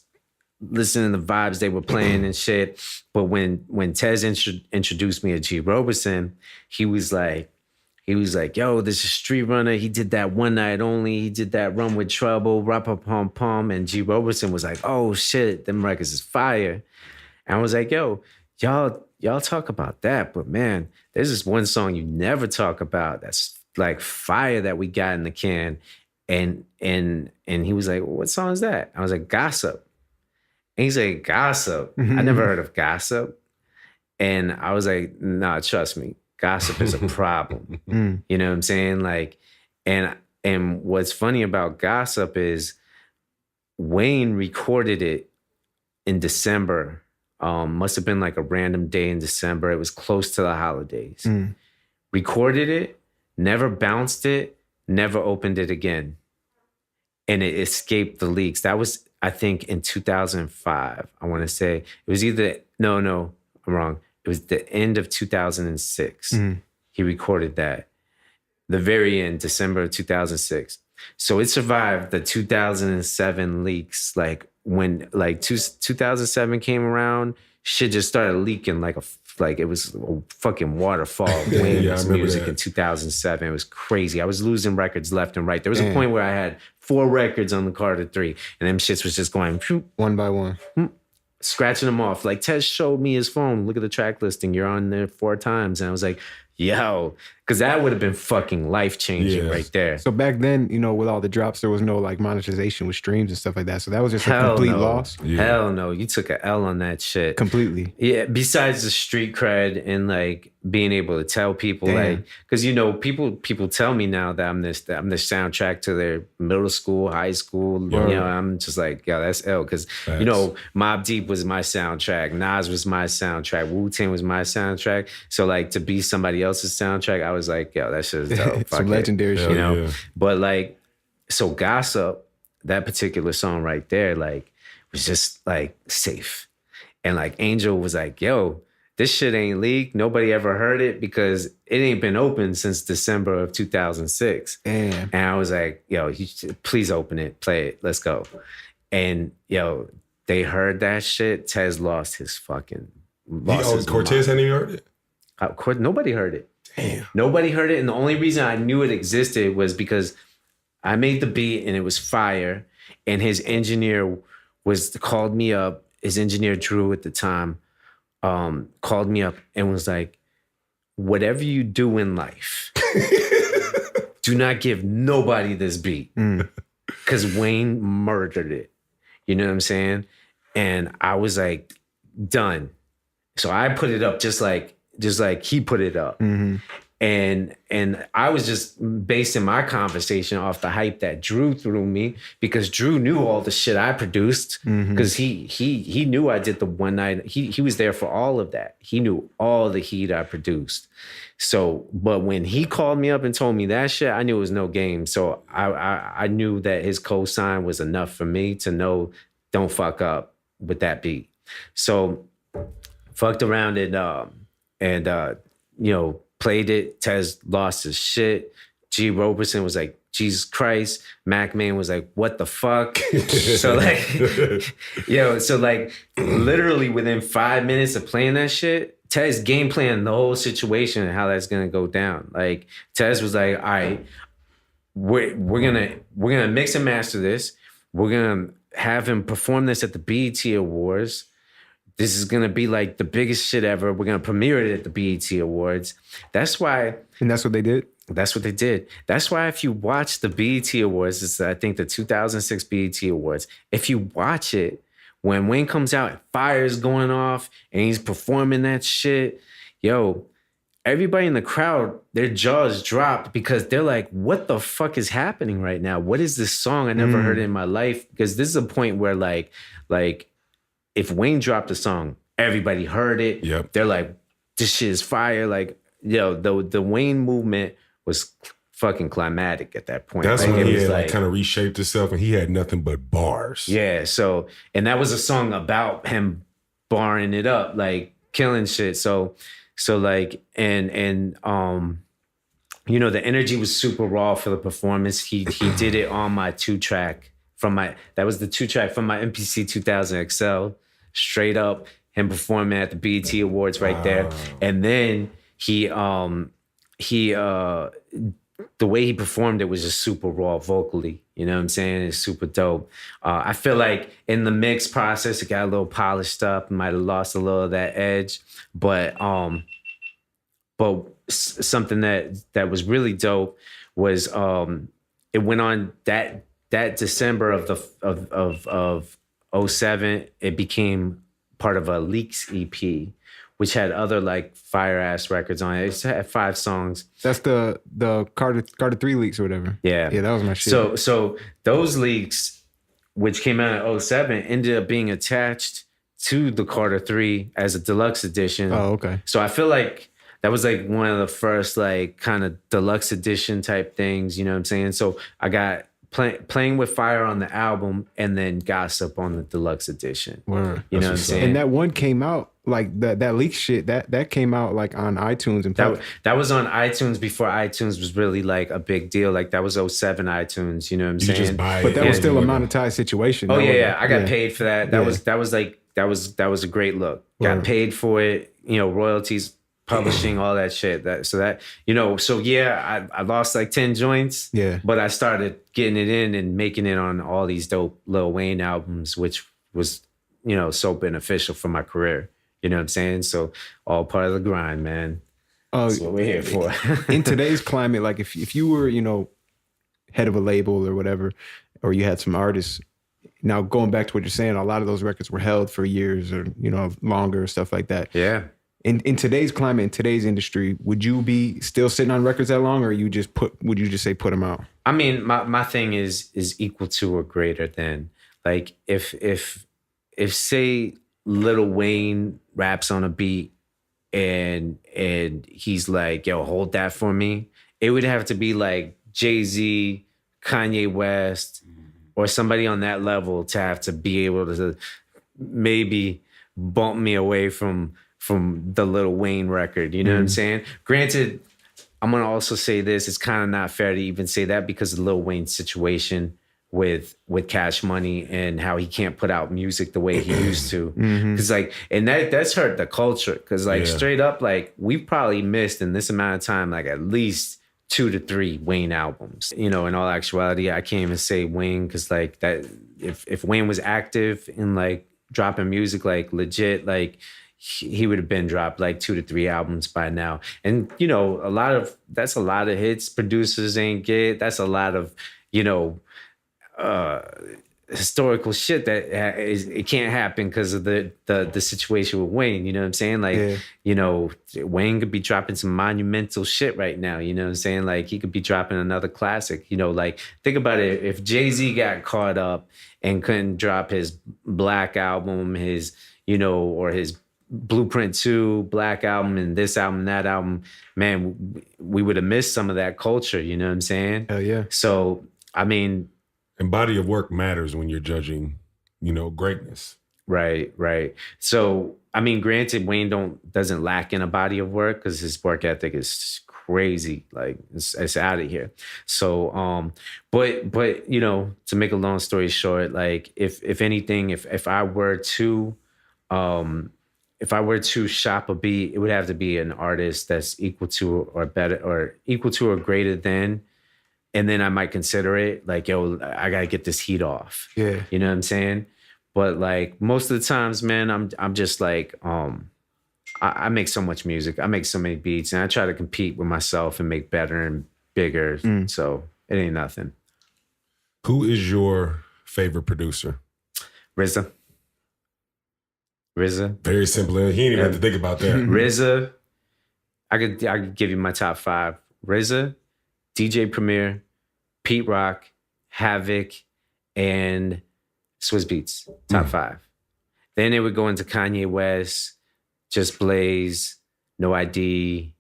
listening to the vibes they were playing and shit. But when Tez introduced me to G. Roberson, he was like, yo, this is Street Runner. He did that One Night Only. He did that Run With Trouble, Rap-a-Pom-Pom. And G. Roberson was like, oh, shit, them records is fire. And I was like, yo, y'all talk about that. But, man, there's this one song you never talk about that's like fire that we got in the can. And he was like, well, what song is that? I was like, Gossip. And he's like, Gossip? I never heard of Gossip. And I was like, nah, trust me. Gossip is a problem. You know what I'm saying? Like, and what's funny about Gossip is Wayne recorded it in December. Must have been like a random day in December. It was close to the holidays. Recorded it, never bounced it, never opened it again. And it escaped the leaks. That was, I think, in 2005. I want to say it was either, no, I'm wrong. It was the end of 2006. He recorded that. The very end, December of 2006. So it survived the 2007 leaks. Like when 2007 came around, shit just started leaking like it was a fucking waterfall of Wayne's music in 2007. It was crazy. I was losing records left and right. There was a point where I had 4 records on the Carter 3, and them shits was just going one by one. Scratching them off. Like Tez showed me his phone. Look at the track listing. You're on there 4 times. And I was like, yo, because that would have been fucking life-changing right there. So back then, you know, with all the drops, there was no like monetization with streams and stuff like that. So that was just a complete loss. Hell no. You took an L on that shit. Completely. Yeah. Besides the street cred and like being able to tell people like, because you know, people tell me now that I'm the soundtrack to their middle school, high school. You know, I'm just like, yo, that's L. Because, you know, Mobb Deep was my soundtrack. Nas was my soundtrack. Wu-Tang was my soundtrack. So like to be somebody else's soundtrack, I was like, yo, that shit is dope. Some legendary shit. You know? But like, so Gossip, that particular song right there, like, was just like safe. And like Angel was like, yo, this shit ain't leaked. Nobody ever heard it because it ain't been open since December of 2006. Damn. And I was like, yo, please open it, play it, let's go. And yo, they heard that shit. Tez lost his fucking Cortez hadn't even heard it? Nobody heard it. Damn. Nobody heard it. And the only reason I knew it existed was because I made the beat and it was fire. And his engineer called me up. His engineer, Drew, at the time, called me up and was like, whatever you do in life, do not give nobody this beat. Because Wayne murdered it. You know what I'm saying? And I was like, done. So I put it up just like he put it up. And I was just basing my conversation off the hype that Drew threw me, because Drew knew all the shit I produced, because he knew I did the one night. He was there for all of that. He knew all the heat I produced. So, but when he called me up and told me that shit, I knew it was no game. So I knew that his cosign was enough for me to know, don't fuck up with that beat. So fucked around and you know, played it. Tez lost his shit. G. Roberson was like, Jesus Christ. Mac Man was like, what the fuck? So like, so like literally within 5 minutes of playing that shit, Tez game planned the whole situation and how that's gonna go down. Like Tez was like, all right, we're gonna mix and master this. We're gonna have him perform this at the BET Awards. This is gonna be like the biggest shit ever. We're gonna premiere it at the BET Awards. That's why. And that's what they did? That's what they did. That's why if you watch the BET Awards, it's I think the 2006 BET Awards, if you watch it, when Wayne comes out, fire's going off and he's performing that shit, everybody in the crowd, their jaws dropped because they're like, what the fuck is happening right now? What is this song? I never heard it in my life. Because this is a point where like if Wayne dropped a song, everybody heard it. Yep. They're like, this shit is fire. Like, the Wayne movement was fucking climatic at that point. That's like, when it he was had kind of reshaped himself and he had nothing but bars. Yeah, so, and that was a song about him barring it up, like killing shit. So like, and you know, the energy was super raw for the performance. He did it on my 2-track that was the 2-track from my MPC 2000 XL, straight up him performing at the BET Awards right there. And then the way he performed it was just super raw vocally. You know what I'm saying? It's super dope. I feel like in the mix process, it got a little polished up. Might have lost a little of that edge, but something that was really dope was it went on that December of 07. It became part of a Leaks EP, which had other like fire ass records on it. It had 5 songs. That's the Carter 3 leaks or whatever. Yeah, that was my shit. So those leaks, which came out in 07, ended up being attached to the Carter 3 as a deluxe edition. Oh, okay. So I feel like that was like one of the first like kind of deluxe edition type things. You know what I'm saying? So I got Playing with Fire on the album, and then Gossip on the deluxe edition. Word. You know what I'm saying? And that one came out like that leak shit that came out like on iTunes and that was on iTunes before iTunes was really like a big deal. Like that was 07 iTunes. You know what I'm saying? Just buy but it. that was still a monetized situation. Oh yeah. I got paid for that. That was a great look. Word. Got paid for it. You know, royalties, publishing, all that shit. I lost like 10 joints. Yeah. But I started getting it in and making it on all these dope Lil Wayne albums, which was, you know, so beneficial for my career. You know what I'm saying? So all part of the grind, man. That's what we're here for. In today's climate, like if you were, you know, head of a label or whatever, or you had some artists, now going back to what you're saying, a lot of those records were held for years or, you know, longer, stuff like that. Yeah. In today's climate, in today's industry, would you be still sitting on records that long, or would you just say put them out? I mean, my thing is equal to or greater than. Like if say Lil Wayne raps on a beat and he's like, yo, hold that for me, it would have to be like Jay-Z, Kanye West, or somebody on that level to have to be able to maybe bump me away from the Lil Wayne record. You know what I'm saying? Granted, I'm going to also say this. It's kind of not fair to even say that because of Lil Wayne's situation with Cash Money and how he can't put out music the way he used to. Because like, and that's hurt the culture. Because like straight up, like we've probably missed in this amount of time, like at least 2 to 3 Wayne albums. You know, in all actuality, I can't even say Wayne because like that, if Wayne was active in like dropping music, like legit, like he would have been dropped like 2 to 3 albums by now. And, you know, that's a lot of hits producers ain't get. That's a lot of, you know, historical shit that it can't happen because of the situation with Wayne. You know what I'm saying? Like, you know, Wayne could be dropping some monumental shit right now. You know what I'm saying? Like, he could be dropping another classic. You know, like, think about it. If Jay-Z got caught up and couldn't drop his Black album, his, you know, or his Blueprint 2, Black album, and this album, that album, man, we would have missed some of that culture. You know what I'm saying? Hell yeah. So, I mean, and body of work matters when you're judging, you know, greatness. Right. So, I mean, granted, Wayne doesn't lack in a body of work because his work ethic is crazy. Like, it's out of here. So, but you know, to make a long story short, like, if anything, if I were to shop a beat, it would have to be an artist that's equal to or better, or equal to or greater than. And then I might consider it like, yo, I gotta get this heat off. Yeah. You know what I'm saying? But like most of the times, man, I'm just like, I make so much music. I make so many beats and I try to compete with myself and make better and bigger. So it ain't nothing. Who is your favorite producer? RZA. Very simple. He didn't even have to think about that. RZA. I could give you my top 5. RZA, DJ Premier, Pete Rock, Havoc, and Swizz Beatz. Top 5. Then it would go into Kanye West, Just Blaze, No ID,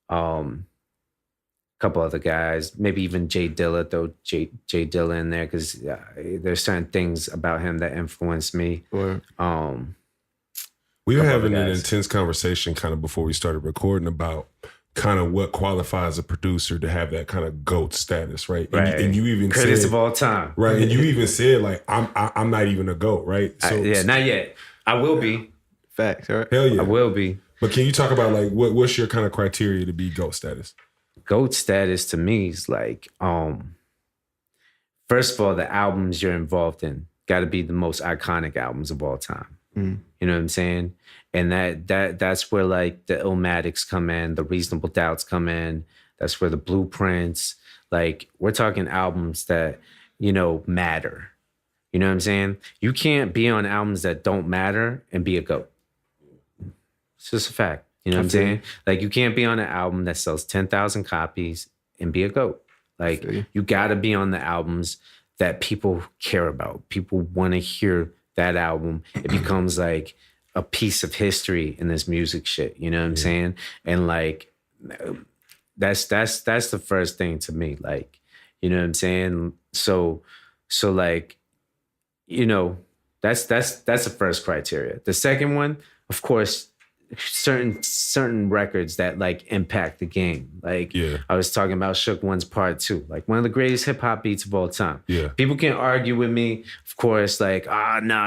couple other guys, maybe even Jay Dilla, throw Jay Dilla in there because there's certain things about him that influenced me. Sure. We were having an intense conversation kind of before we started recording about kind of what qualifies a producer to have that kind of GOAT status, right? And you even greatest said, of all time, right? And you even said like, I'm not even a GOAT, right? So not yet. I will be. Facts, right? Hell yeah, I will be. But can you talk about like what's your kind of criteria to be GOAT status? GOAT status to me is like, first of all, the albums you're involved in got to be the most iconic albums of all time. You know what I'm saying? And that's where like the Illmatics come in, the Reasonable Doubts come in. That's where the Blueprints, like we're talking albums that, you know, matter. You know what I'm saying? You can't be on albums that don't matter and be a GOAT. It's just a fact. You know what I'm saying? Like you can't be on an album that sells 10,000 copies and be a GOAT. Like you got to be on the albums that people care about. People want to hear that album. It becomes like a piece of history in this music shit. You know what I'm saying? And like that's the first thing to me. Like, you know what I'm saying? So like, you know, that's the first criteria. The second one, of course, certain records that like impact the game. Like I was talking about Shook One's Part 2, like one of the greatest hip hop beats of all time. People can argue with me, of course, like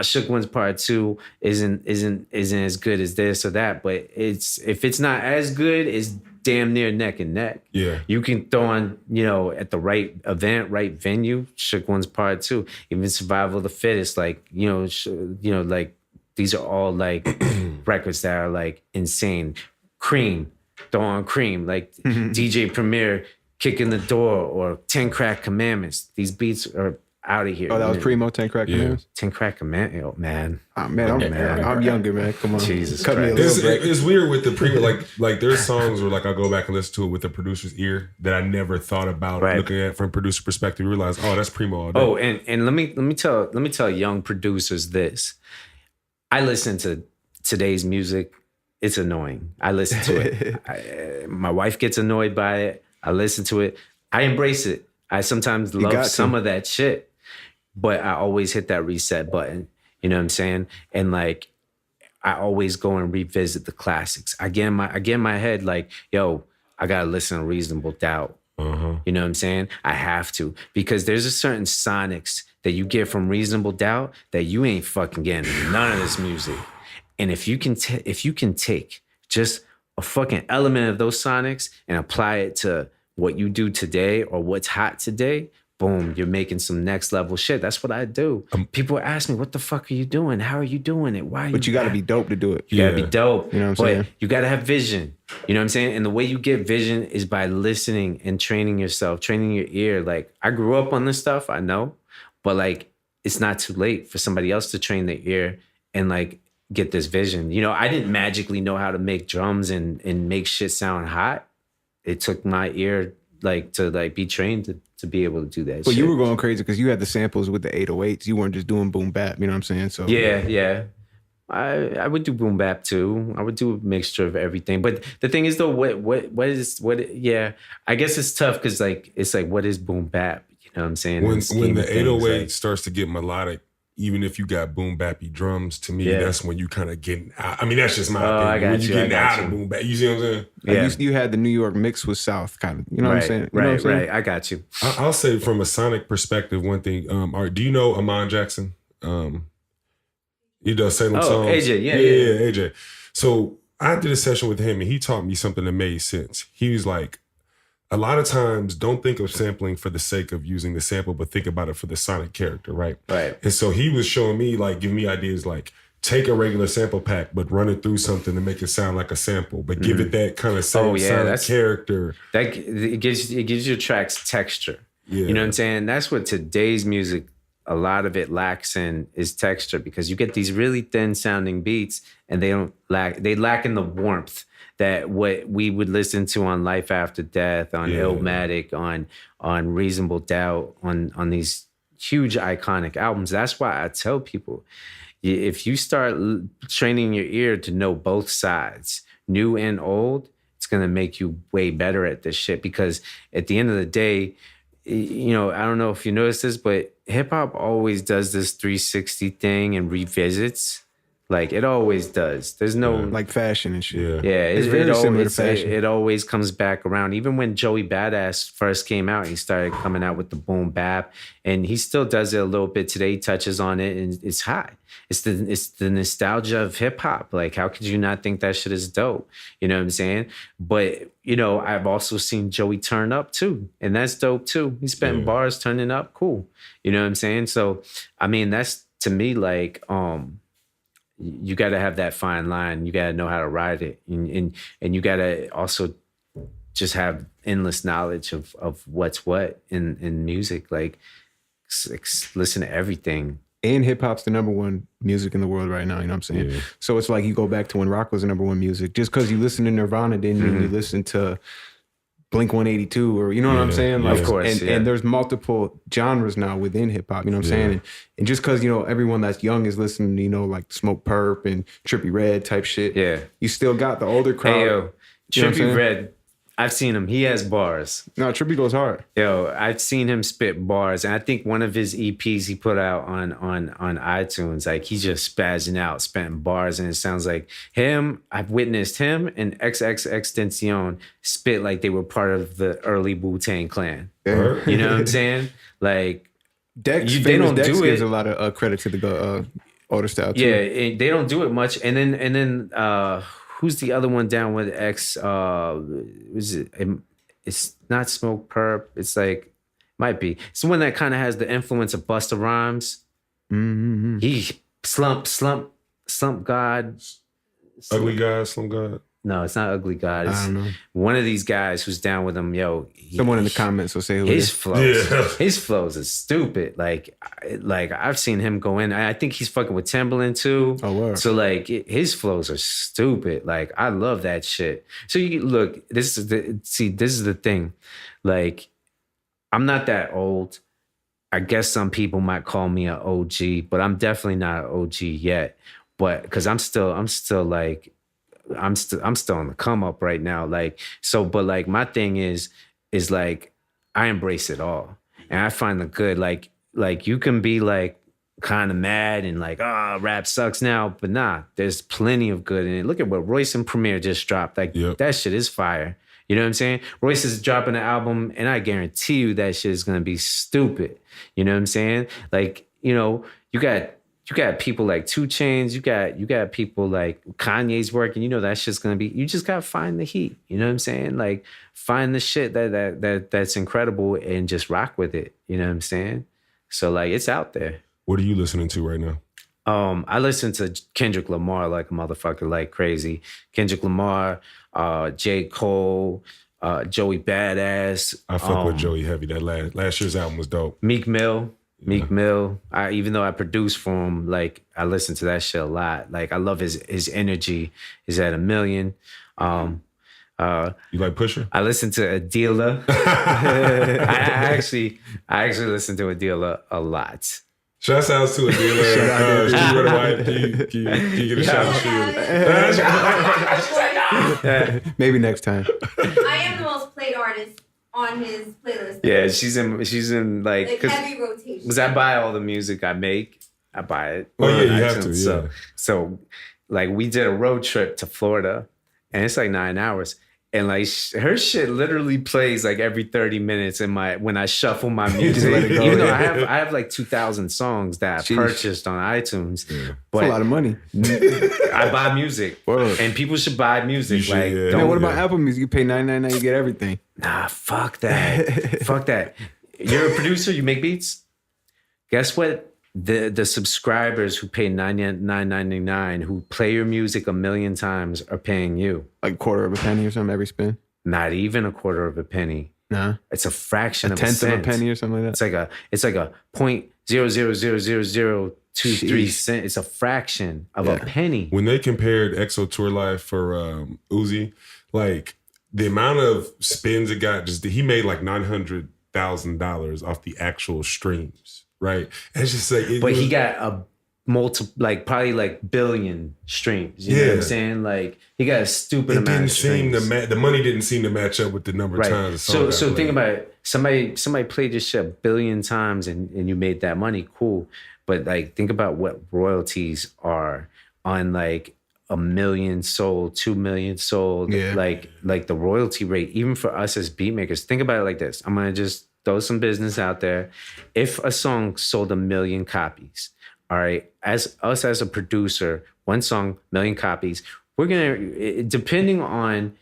Shook One's Part 2 isn't as good as this or that, but if it's not as good, it's damn near neck and neck. You can throw on, you know, at the right event, right venue, Shook One's Part 2, even Survival of the Fittest, like, you know, like these are all like records that are like insane. Cream, throw on Cream, like DJ Premier, Kick in the Door, or 10 Crack Commandments. These beats are out of here. Oh, that was Primo, 10 Crack Commandments? 10 Crack Commandments, oh, man. I'm younger, man. Come on. Jesus Cut me a Christ. little bit. It's weird with the Primo, like there's songs where like I go back and listen to it with the producer's ear that I never thought about looking at from producer perspective. You realize, oh, that's Primo all day. Oh, and let me tell young producers this. I listen to today's music. It's annoying. I listen to it. My wife gets annoyed by it. I listen to it. I embrace it. I sometimes love some of that shit, but I always hit that reset button. You know what I'm saying? And like, I always go and revisit the classics. I get in my head like, yo, I gotta listen to Reasonable Doubt. You know what I'm saying? I have to, because there's a certain sonics that you get from Reasonable Doubt that you ain't fucking getting none of this music. And if you can take just a fucking element of those sonics and apply it to what you do today or what's hot today, boom, you're making some next level shit. That's what I do. People ask me, what the fuck are you doing? How are you doing it? Why? But you got to be dope to do it. You got to be dope. You know what I'm saying? You got to have vision. You know what I'm saying? And the way you get vision is by listening and training yourself, training your ear. Like, I grew up on this stuff, I know. But like, it's not too late for somebody else to train their ear and like get this vision. You know, I didn't magically know how to make drums and make shit sound hot. It took my ear like to like be trained to be able to do that. But shit. you were going crazy because you had the samples with the 808s. You weren't just doing boom bap. You know what I'm saying? So yeah. I would do boom bap too. I would do a mixture of everything. But the thing is though, yeah, I guess it's tough because like it's like what is boom bap? You know what I'm saying? When the 808 like, starts to get melodic, even if you got boom bappy drums, to me, that's when you kind of getting out. I mean, that's just my opinion. When you getting out of boom bap, you see what I'm saying? Yeah. Like you had the New York mix with South kind of, you know what I'm saying? You know what I'm saying? Right. I got you. I'll say from a sonic perspective, one thing. Do you know Amon Jackson? He does Salem songs. AJ, yeah, AJ. So I did a session with him, and he taught me something that made sense. He was like, a lot of times, don't think of sampling for the sake of using the sample, but think about it for the sonic character, right? Right. And so he was showing me, like, giving me ideas like, take a regular sample pack, but run it through something to make it sound like a sample, but give it that kind of sonic character. It gives your tracks texture. Yeah. You know what I'm saying? That's what today's music, a lot of it lacks in is texture, because you get these really thin sounding beats and they lack in the warmth that what we would listen to on Life After Death, on Illmatic, on Reasonable Doubt, on these huge iconic albums. That's why I tell people, if you start training your ear to know both sides, new and old, it's going to make you way better at this shit. Because at the end of the day, you know, I don't know if you noticed this, but hip hop always does this 360 thing and revisits. Like it always does. There's no like fashion and shit. Yeah, it's very similar to fashion. It always comes back around. Even when Joey Badass first came out, he started coming out with the boom bap, and he still does it a little bit today. He touches on it, and it's hot. It's the nostalgia of hip hop. Like, how could you not think that shit is dope? You know what I'm saying? But you know, I've also seen Joey turn up too, and that's dope too. He spent bars turning up, cool. You know what I'm saying? So, I mean, that's to me like you got to have that fine line. You got to know how to ride it. And you got to also just have endless knowledge of what's what in music. Like, listen to everything. And hip hop's the number one music in the world right now, you know what I'm saying? Yeah. So it's like you go back to when rock was the number one music. Just because you listen to Nirvana didn't mean you listen to Blink 182 or, you know what I'm saying? Like, of course, and there's multiple genres now within hip hop, you know what I'm saying? And just because, you know, everyone that's young is listening to, you know, like Smoke Perp and Trippie Redd type shit. Yeah. You still got the older crowd. Hey, yo, Trippie Redd, I've seen him. He has bars. No, Trippie goes hard. Yo, I've seen him spit bars. And I think one of his EPs he put out on iTunes, like he's just spazzing out, spitting bars. And it sounds like him, I've witnessed him and XXXTentacion spit like they were part of the early Wu-Tang Clan. Yeah. You know what I'm saying? Like, Dex gives a lot of credit to the older style too. Yeah, they don't do it much. And then who's the other one down with X? Was it? It's not Smoke Perp. It's like, might be. It's the one that kind of has the influence of Busta Rhymes. Mm-hmm. He Slump God. Ugly God, Slump God. No, it's not Ugly God. It's I don't know. One of these guys who's down with him. Yo, someone in the comments will say who his it is. flows. Yeah. His flows is stupid. Like I've seen him go in. I think he's fucking with Timbaland too. Oh, word. So like his flows are stupid. Like I love that shit. So you look. This is the thing. Like I'm not that old. I guess some people might call me an OG, but I'm definitely not an OG yet. But because I'm still on the come up right now. Like, so, but like my thing is like, I embrace it all. And I find the good, like you can be like kind of mad and like, rap sucks now, but nah, there's plenty of good in it. Look at what Royce and Premier just dropped. Like that shit is fire. You know what I'm saying? Royce is dropping an album and I guarantee you that shit is going to be stupid. You know what I'm saying? Like, you know, you got people like 2 Chainz, you got people like Kanye's working, you know that shit's gonna be, you just gotta find the heat. You know what I'm saying? Like find the shit that's incredible and just rock with it. You know what I'm saying? So like it's out there. What are you listening to right now? I listen to Kendrick Lamar like a motherfucker, like crazy. Kendrick Lamar, J. Cole, Joey Badass. I fuck with Joey heavy. That last year's album was dope. Meek Mill. Meek Mill. Even though I produce for him, like I listen to that shit a lot. Like I love his energy is at 1,000,000. You like Pusha? I listen to Adila. I actually listen to Adila a lot. Shout out to Adila. Can you get a shout out? Maybe next time. I am the most played artist on his playlist. Yeah, she's in like heavy rotation. Because I buy all the music I make. I buy it. Oh yeah, you have to. Yeah. So like we did a road trip to Florida, and it's like 9 hours. And like her shit literally plays like every 30 minutes when I shuffle my music. Let it go, Even though I have like 2,000 songs that I purchased on iTunes. Yeah. But that's a lot of money. I buy music. And people should buy music. What about Apple Music? You pay $9.99, you get everything. Nah, fuck that. Fuck that. You're a producer, you make beats? Guess what? The subscribers who pay $9.99 who play your music 1,000,000 times are paying you. Like a quarter of a penny or something every spin? Not even a quarter of a penny. Nah. It's a fraction of a tenth cent. of a penny or something like that. It's like a 0.0000023 cent. It's a fraction of a penny. When they compared EXO Tour Life for Uzi, like the amount of spins it got, he made like $900,000 off the actual streams. Right. And it's just like, he got a probably billion streams. You know what I'm saying? Like he got a stupid amount of streams. The money didn't seem to match up with the number of times. So think about it. Somebody played your shit 1 billion times and you made that money. Cool. But like, think about what royalties are on like 1 million sold, 2 million sold. Yeah. Like the royalty rate, even for us as beat makers. Think about it like this. I'm gonna just throw some business out there. If a song sold 1 million copies, all right, as a producer, one song, 1 million copies, we're gonna, depending on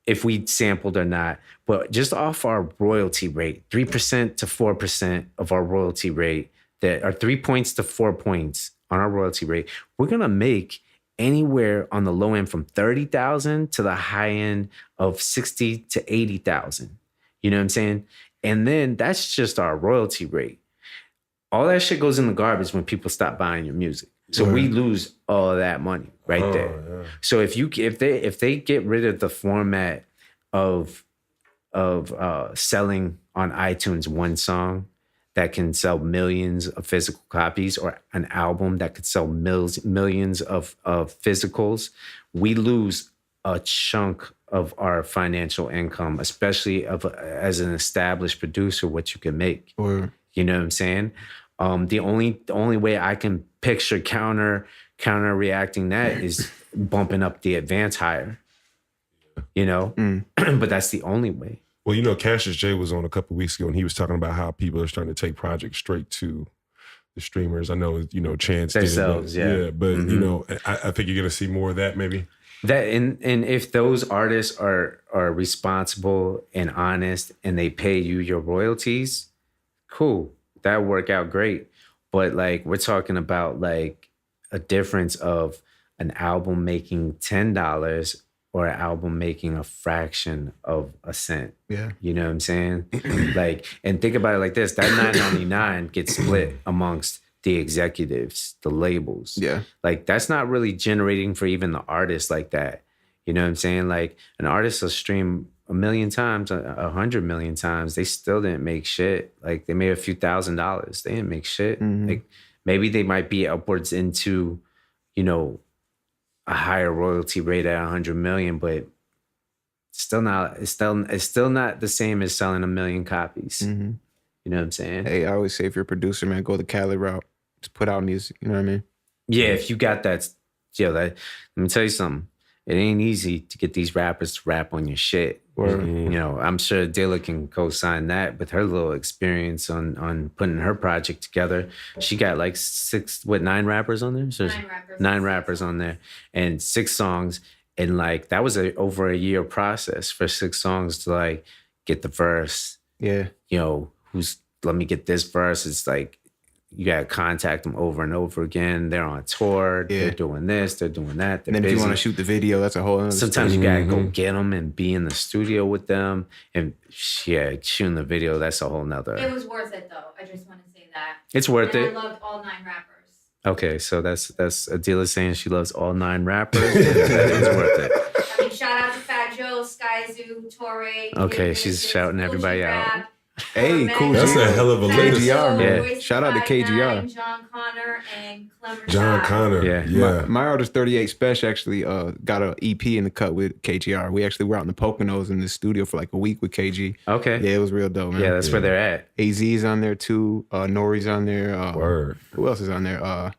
if we sampled or not, but just off our royalty rate, 3% to 4% of our royalty rate, that are 3 points to 4 points on our royalty rate, we're gonna make anywhere on the low end from 30,000 to the high end of 60 to 80,000. You know what I'm saying? And then that's just our royalty rate. All that shit goes in the garbage when people stop buying your music. So we lose all of that money right there. Yeah. So if they get rid of the format of selling on iTunes one song that can sell millions of physical copies, or an album that could sell millions of physicals, we lose a chunk of our financial income, especially as an established producer, what you can make. You know what I'm saying? The only way I can picture counter reacting that is bumping up the advance higher. You know? But that's the only way. Well, you know, Cassius J was on a couple of weeks ago, and he was talking about how people are starting to take projects straight to the streamers. I know, you know, Chainz themselves, but you know, I think you're gonna see more of that maybe. That and if those artists are responsible and honest and they pay you your royalties, cool. That work out great. But like we're talking about like a difference of an album making $10 or an album making a fraction of a cent. Yeah. You know what I'm saying? Like, and think about it like this, that $9.99 gets split amongst the executives, the labels. Yeah. Like that's not really generating for even the artists like that. You know what I'm saying? Like an artist will stream 1 million times, 100 million times. They still didn't make shit. Like they made a few $1,000s. They didn't make shit. Like maybe they might be upwards into, you know, a higher royalty rate at 100 million, but still not, it's still not the same as selling 1 million copies. You know what I'm saying? Hey, I always say if you're a producer, man, go the Khaled route. Just put out music. You know what I mean? Yeah, if you got that, let me tell you something. It ain't easy to get these rappers to rap on your shit. You know, I'm sure Dilla can co-sign that with her little experience on putting her project together. She got like 9 rappers on there? So 9 rappers on there and 6 songs. And like, that was over a year process for 6 songs to like get the verse. Yeah. You know, let me get this verse. It's like, you got to contact them over and over again. They're on tour. Yeah. They're doing this. They're doing that. And then busy. If you want to shoot the video, that's a whole other Sometimes you got to go get them and be in the studio with them. And yeah, shooting the video, that's a whole nother. It was worth it though. I just want to say that. It's worth And it. I loved all 9 rappers. Okay, so that's Adila saying she loves all 9 rappers. It's worth it. I mean, shout out to Fat Joe, Sky Zoo, Torre. Okay, she's shouting everybody out. Hey, Cool That's G. a hell of a list. KGR, man. Yeah. Shout out to KGR. John Connor and Clemmer John Shai. Connor. Yeah. My artist 38 Special actually got an EP in the cut with KGR. We actually were out in the Poconos in the studio for like a week with KG. Okay. Yeah, it was real dope, man. Yeah, that's where they're at. AZ's on there too. Nori's on there. Word. Who else is on there?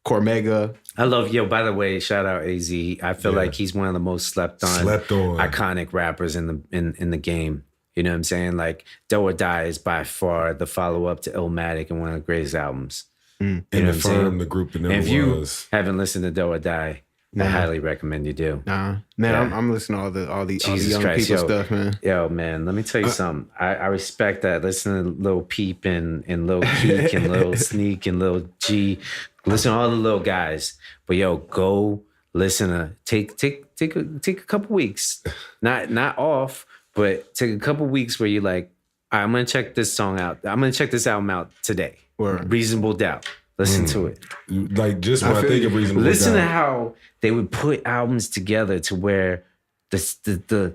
Cormega. I love, by the way, shout out AZ. I feel like he's one of the most slept on iconic rappers in the game. You know what I'm saying? Like, Do or Die is by far the follow-up to Illmatic and one of the greatest albums. And You know the what I'm saying? firm, the group that never And if you was. haven't listened to Do or Die, I highly recommend you do. Man, Yeah. I'm listening to all the Jesus young Christ, people stuff, man. Yo, man, let me tell you something. I respect that. Listen to Lil Peep and Lil Keek and Lil Sneak and Lil G. Listen to all the little guys. But yo, go listen to take a couple weeks. Not off, but take a couple weeks where you're like, all right, I'm gonna check this song out. I'm gonna check this album out today. Word. Reasonable Doubt. Listen to it. Like, just when I think of Reasonable Listen to Doubt. how they would put albums together to where the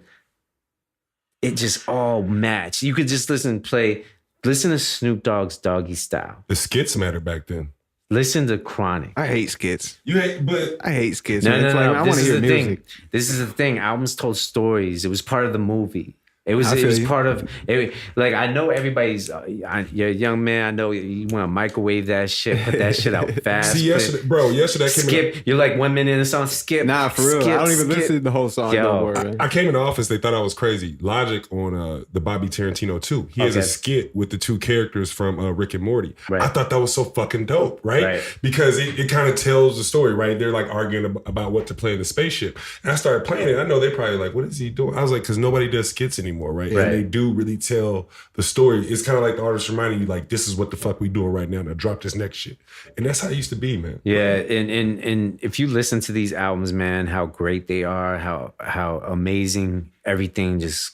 it just all matched. You could just listen to Snoop Dogg's Doggy Style. The skits matter back then. Listen to Chronic. I hate skits. But I hate skits. No, man. It's like, I want This to is hear the music. thing. This is the thing. Albums told stories. It was part of the movie. It was I feel you. part of it. Like, I know everybody's. You're a young man. I know you want to microwave that shit. Put that shit out fast. see, yesterday I came Skip. You're like 1 minute in the song. Skip. Nah, for real. Skip, I don't even skip. listen to the whole song. Yo, Don't worry, man. I came in the office. They thought I was crazy. Logic on the Bobby Tarantino 2. He has a skit with the 2 characters from Rick and Morty. Right. I thought that was so fucking dope, right? Because it kind of tells the story, right? They're like arguing about what to play in the spaceship. And I started playing it. I know they're probably like, what is he doing? I was like, because nobody does skits anymore, right? And they do really tell the story. It's kind of like the artist reminding you, like, this is what the fuck we doing right now. Now drop this next shit. And that's how it used to be, man. Yeah, and if you listen to these albums, man, how great they are, how amazing everything just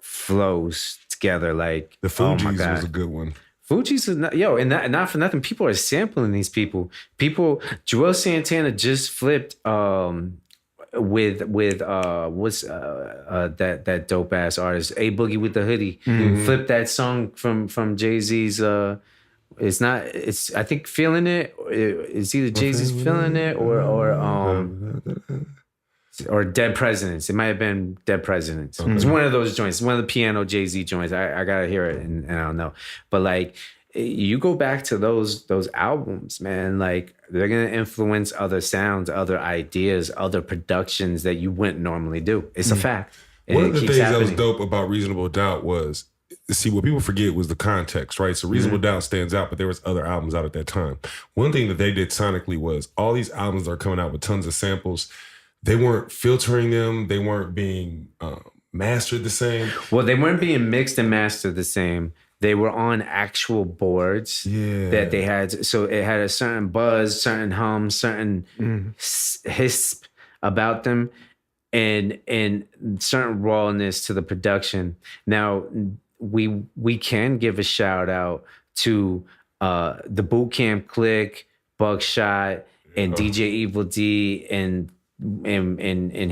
flows together. Like, The Fugees was a good one. Fugees is not, and not for nothing. People are sampling these people. Joel Santana just flipped with what's that dope ass artist, A Boogie with the Hoodie, flipped that song from Jay-Z's I think Feeling It. It's either Jay-Z's Feeling It or Dead Presidents. It might have been Dead Presidents. It's one of those joints, one of the piano Jay-Z joints. I gotta hear it and I don't know. But like, you go back to those albums, man, like, they're gonna influence other sounds, other ideas, other productions that you wouldn't normally do. It's a fact. One of the keeps things that happening. was dope about Reasonable Doubt was, see, what people forget was the context, right? So Reasonable Doubt stands out, but there was other albums out at that time. One thing that they did sonically was all these albums that are coming out with tons of samples, they weren't filtering them. They weren't being mastered the same. Well, they weren't being mixed and mastered the same. They were on actual boards that they had. So it had a certain buzz, certain hum, certain hisp about them, and certain rawness to the production. Now, we can give a shout out to the Boot Camp Click, Buckshot, and DJ Evil D and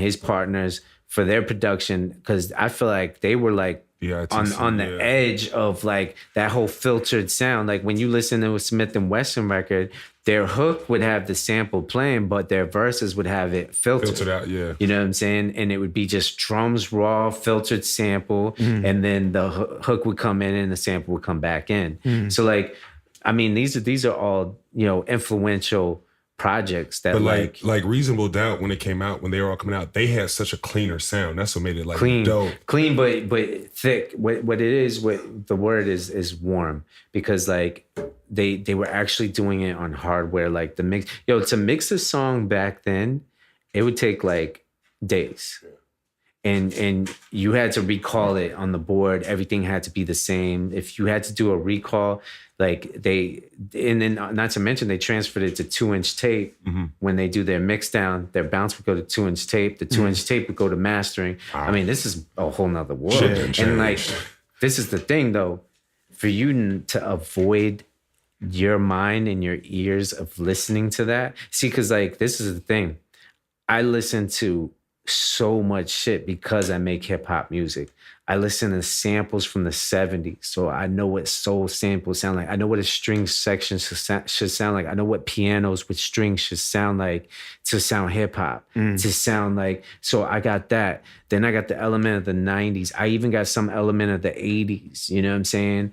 his partners for their production, because I feel like they were like on the edge of like that whole filtered sound. Like, when you listen to a Smith & Wesson record, their hook would have the sample playing, but their verses would have it filtered out. Yeah, you know what I'm saying? And it would be just drums, raw, filtered sample, and then the hook would come in and the sample would come back in. So like, I mean, these are all, influential projects that, but like Reasonable Doubt, when it came out, when they were all coming out, they had such a cleaner sound. That's what made it like clean, dope. Clean, but thick. What it is, what the word is warm, because like they were actually doing it on hardware. Like the mix, to mix a song back then, it would take like days. And you had to recall it on the board. Everything had to be the same. If you had to do a recall, like and then not to mention they transferred it to 2-inch tape. When they do their mix down, their bounce would go to 2-inch tape. The 2-inch tape would go to mastering. I mean, this is a whole nother world. And like, this is the thing though, for you to avoid your mind and your ears of listening to that. See, because like this is the thing. I listen to so much shit because I make hip hop music. I listen to samples from the 70s. So I know what soul samples sound like. I know what a string section should sound like. I know what pianos with strings should sound like to sound hip hop, to sound like. So I got that. Then I got the element of the 90s. I even got some element of the 80s, you know what I'm saying?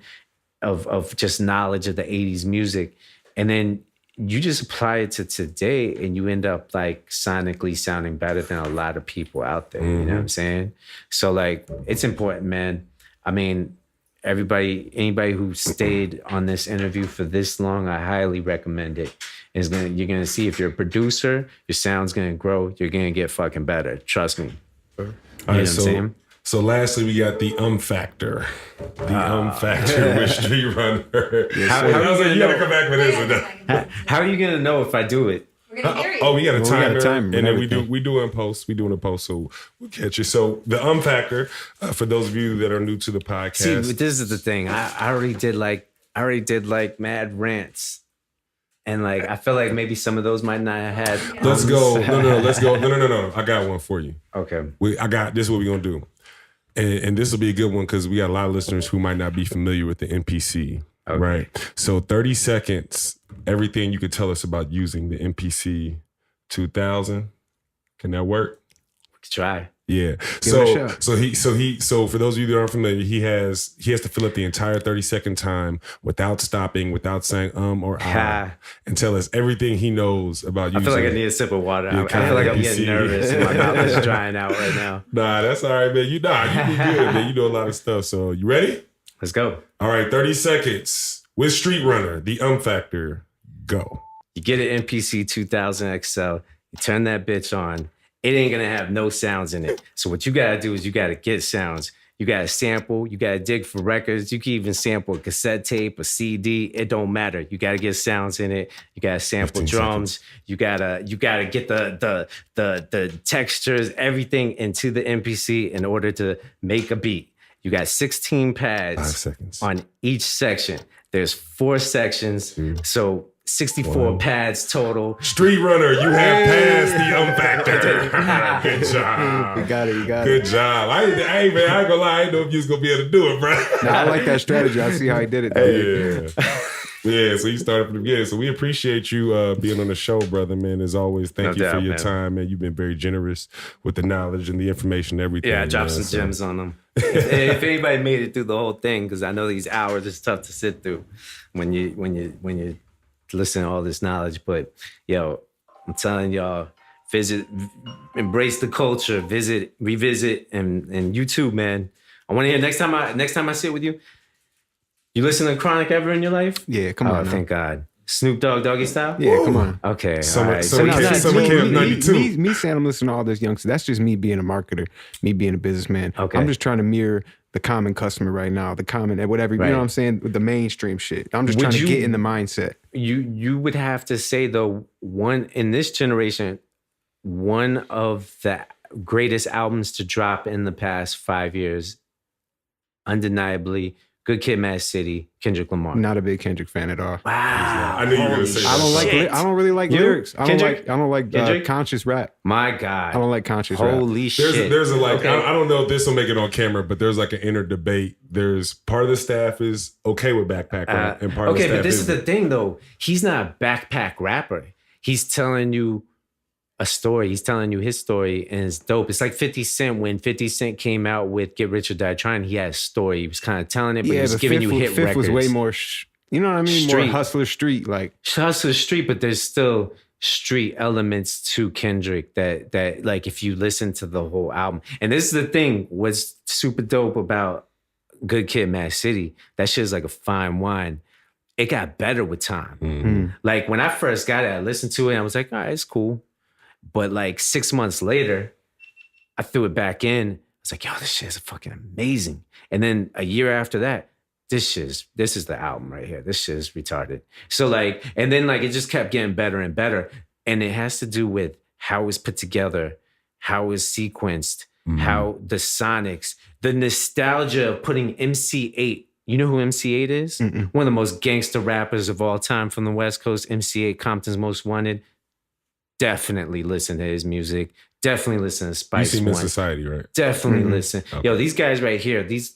Of just knowledge of the 80s music. And then you just apply it to today and you end up like sonically sounding better than a lot of people out there. You know what I'm saying? So like, it's important, man. I mean, anybody who stayed on this interview for this long, I highly recommend it. You're going to see if you're a producer, your sound's going to grow. You're going to get fucking better. Trust me. You know what I'm saying? So lastly, we got the factor. The factor with StreetRunner. You gotta come back with this. How are you gonna know if I do it? We're gonna hear it. Oh, we got a timer, and then we do it in post. We do it in post, so we'll catch you. So the factor, for those of you that are new to the podcast. See, but this is the thing. I already did like mad rants. And like I feel like maybe some of those might not have had. Let's go. No. Let's go. No. I got one for you. Okay. This is what we're gonna do. And this will be a good one because we got a lot of listeners who might not be familiar with the MPC, right? So 30 seconds, everything you could tell us about using the MPC 2000. Can that work? We could try. Yeah. So for those of you that aren't familiar, he has to fill up the entire 30-second time without stopping, without saying or and tell us everything he knows about using. I feel like I need a sip of water. I feel like I'm getting nervous. My mouth is drying out right now. Nah, that's all right, man. You be good, man. You know a lot of stuff. So you ready? Let's go. All right, 30 seconds with StreetRunner, the factor. Go. You get an MPC 2000 XL. You turn that bitch on. It ain't gonna have no sounds in it. So what you gotta do is you gotta get sounds. You gotta sample, you gotta dig for records. You can even sample a cassette tape, a CD. It don't matter. You gotta get sounds in it. You gotta sample drums. Seconds. You gotta get the textures, everything into the MPC in order to make a beat. You got 16 pads 5 seconds on each section. There's 4 sections. So 64 pads total. StreetRunner, you have passed the factor. Good job. You got it. Good job. I ain't gonna lie. I didn't know if you was gonna be able to do it, bro. No, I like that strategy. I see how he did it. Yeah. So you started from the beginning. So we appreciate you being on the show, brother, man. As always, thank you for your time, man. You've been very generous with the knowledge and the information, everything. Yeah, I dropped some gems on them. If anybody made it through the whole thing, because I know these hours is tough to sit through when you listen to all this knowledge. But yo, I'm telling y'all, embrace the culture, revisit, and you too, man. I want to hear next time I sit with you. You listen to Chronic ever in your life? Yeah, come on. Thank God. Snoop Dogg, Doggy Style? Yeah, come on. Okay. Summer all right. Camp 92. Me saying I'm listening to all this youngsters, that's just me being a marketer, me being a businessman. Okay. I'm just trying to mirror the common customer right now, the common, whatever, you know what I'm saying? With the mainstream shit. I'm just trying to get in the mindset. You would have to say, though, in this generation, one of the greatest albums to drop in the past 5 years, undeniably, Good Kid, Mad City, Kendrick Lamar. Not a big Kendrick fan at all. Wow. I knew you were going to say that. I don't really like lyrics. I don't like conscious rap. My God. I don't like conscious rap. Holy shit. There's I don't know if this will make it on camera, but there's like an inner debate. There's part of the staff is okay with backpack rap and part of the staff but this isn't. is the thing though. He's not a backpack rapper. He's telling you a story. He's telling you his story, and it's dope. It's like 50 Cent when 50 Cent came out with Get Rich or Die Trying. He had a story. He was kind of telling it, but he was giving you hit records. Fifth was way more, you know what I mean? Street. More hustler street. Like hustler street, but there's still street elements to Kendrick that like if you listen to the whole album. And this is the thing, what's super dope about Good Kid, Mad City, that shit is like a fine wine. It got better with time. Mm-hmm. Like when I first got it, I listened to it and I was like, all right, it's cool. But like 6 months later, I threw it back in. I was like, yo, this shit is fucking amazing. And then a year after that, this is the album right here. This shit is retarded. So like, and then like it just kept getting better and better. And it has to do with how it was put together, how it was sequenced, how the sonics, the nostalgia of putting MC8, You know who MC8 is? Mm-mm. One of the most gangster rappers of all time from the West Coast. MC8, Compton's Most Wanted. Definitely listen to his music. Definitely listen to Spice You see One. Miss Society, right? Definitely listen. Okay. Yo, these guys right here, these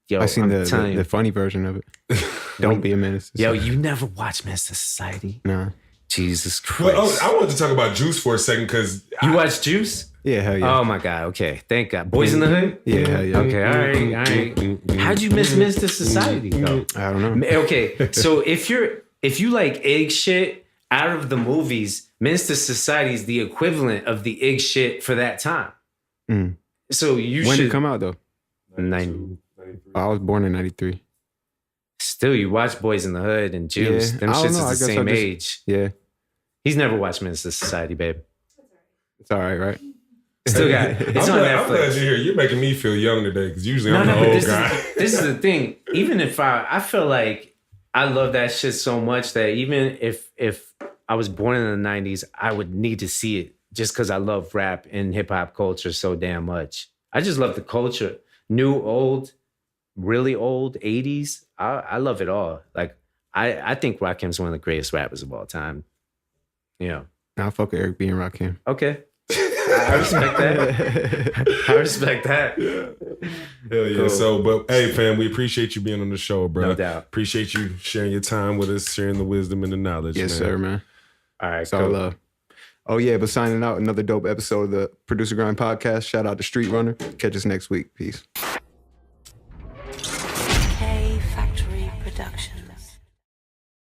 yo, I seen I'm telling you. the funny version of it. Don't be a menace. Yo, you never watch Mr. Society? Nah. Jesus Christ. Well, I wanted to talk about Juice for a second because You watch Juice? Yeah, hell yeah. Oh my God. Okay. Thank God. Boys in the Hood? Yeah, hell yeah. Okay. All right. How'd you miss Mr. Society though? I don't know. Okay. So if you like egg shit out of the movies, Mr. Society is the equivalent of the egg shit for that time. Mm. So you When should did it come out though? 90. I was born in 93. Still, you watch Boys in the Hood and Juice. Yeah. Them I don't shits know. I is the guess same I just- age. Yeah. He's never watched Mr. Society, babe. It's all right? Still got it. It's on I'm glad Netflix. you're here. You're making me feel young today because usually I'm No, the but old this guy. is the thing. Even if I feel like I love that shit so much that even if I was born in the 90s, I would need to see it just because I love rap and hip hop culture so damn much. I just love the culture. New, old, really old, 80s. I love it all. Like, I think Rakim's one of the greatest rappers of all time. Yeah. Nah, fuck with Eric B and Rakim. Okay. I respect that. I respect that. Hell yeah. Cool. So, but hey, fam, we appreciate you being on the show, bro. No doubt. Appreciate you sharing your time with us, sharing the wisdom and the knowledge. Yes, sir, man. All right, It's all love. Oh yeah, but signing out, another dope episode of the Producer Grind podcast. Shout out to Street Runner. Catch us next week. Peace.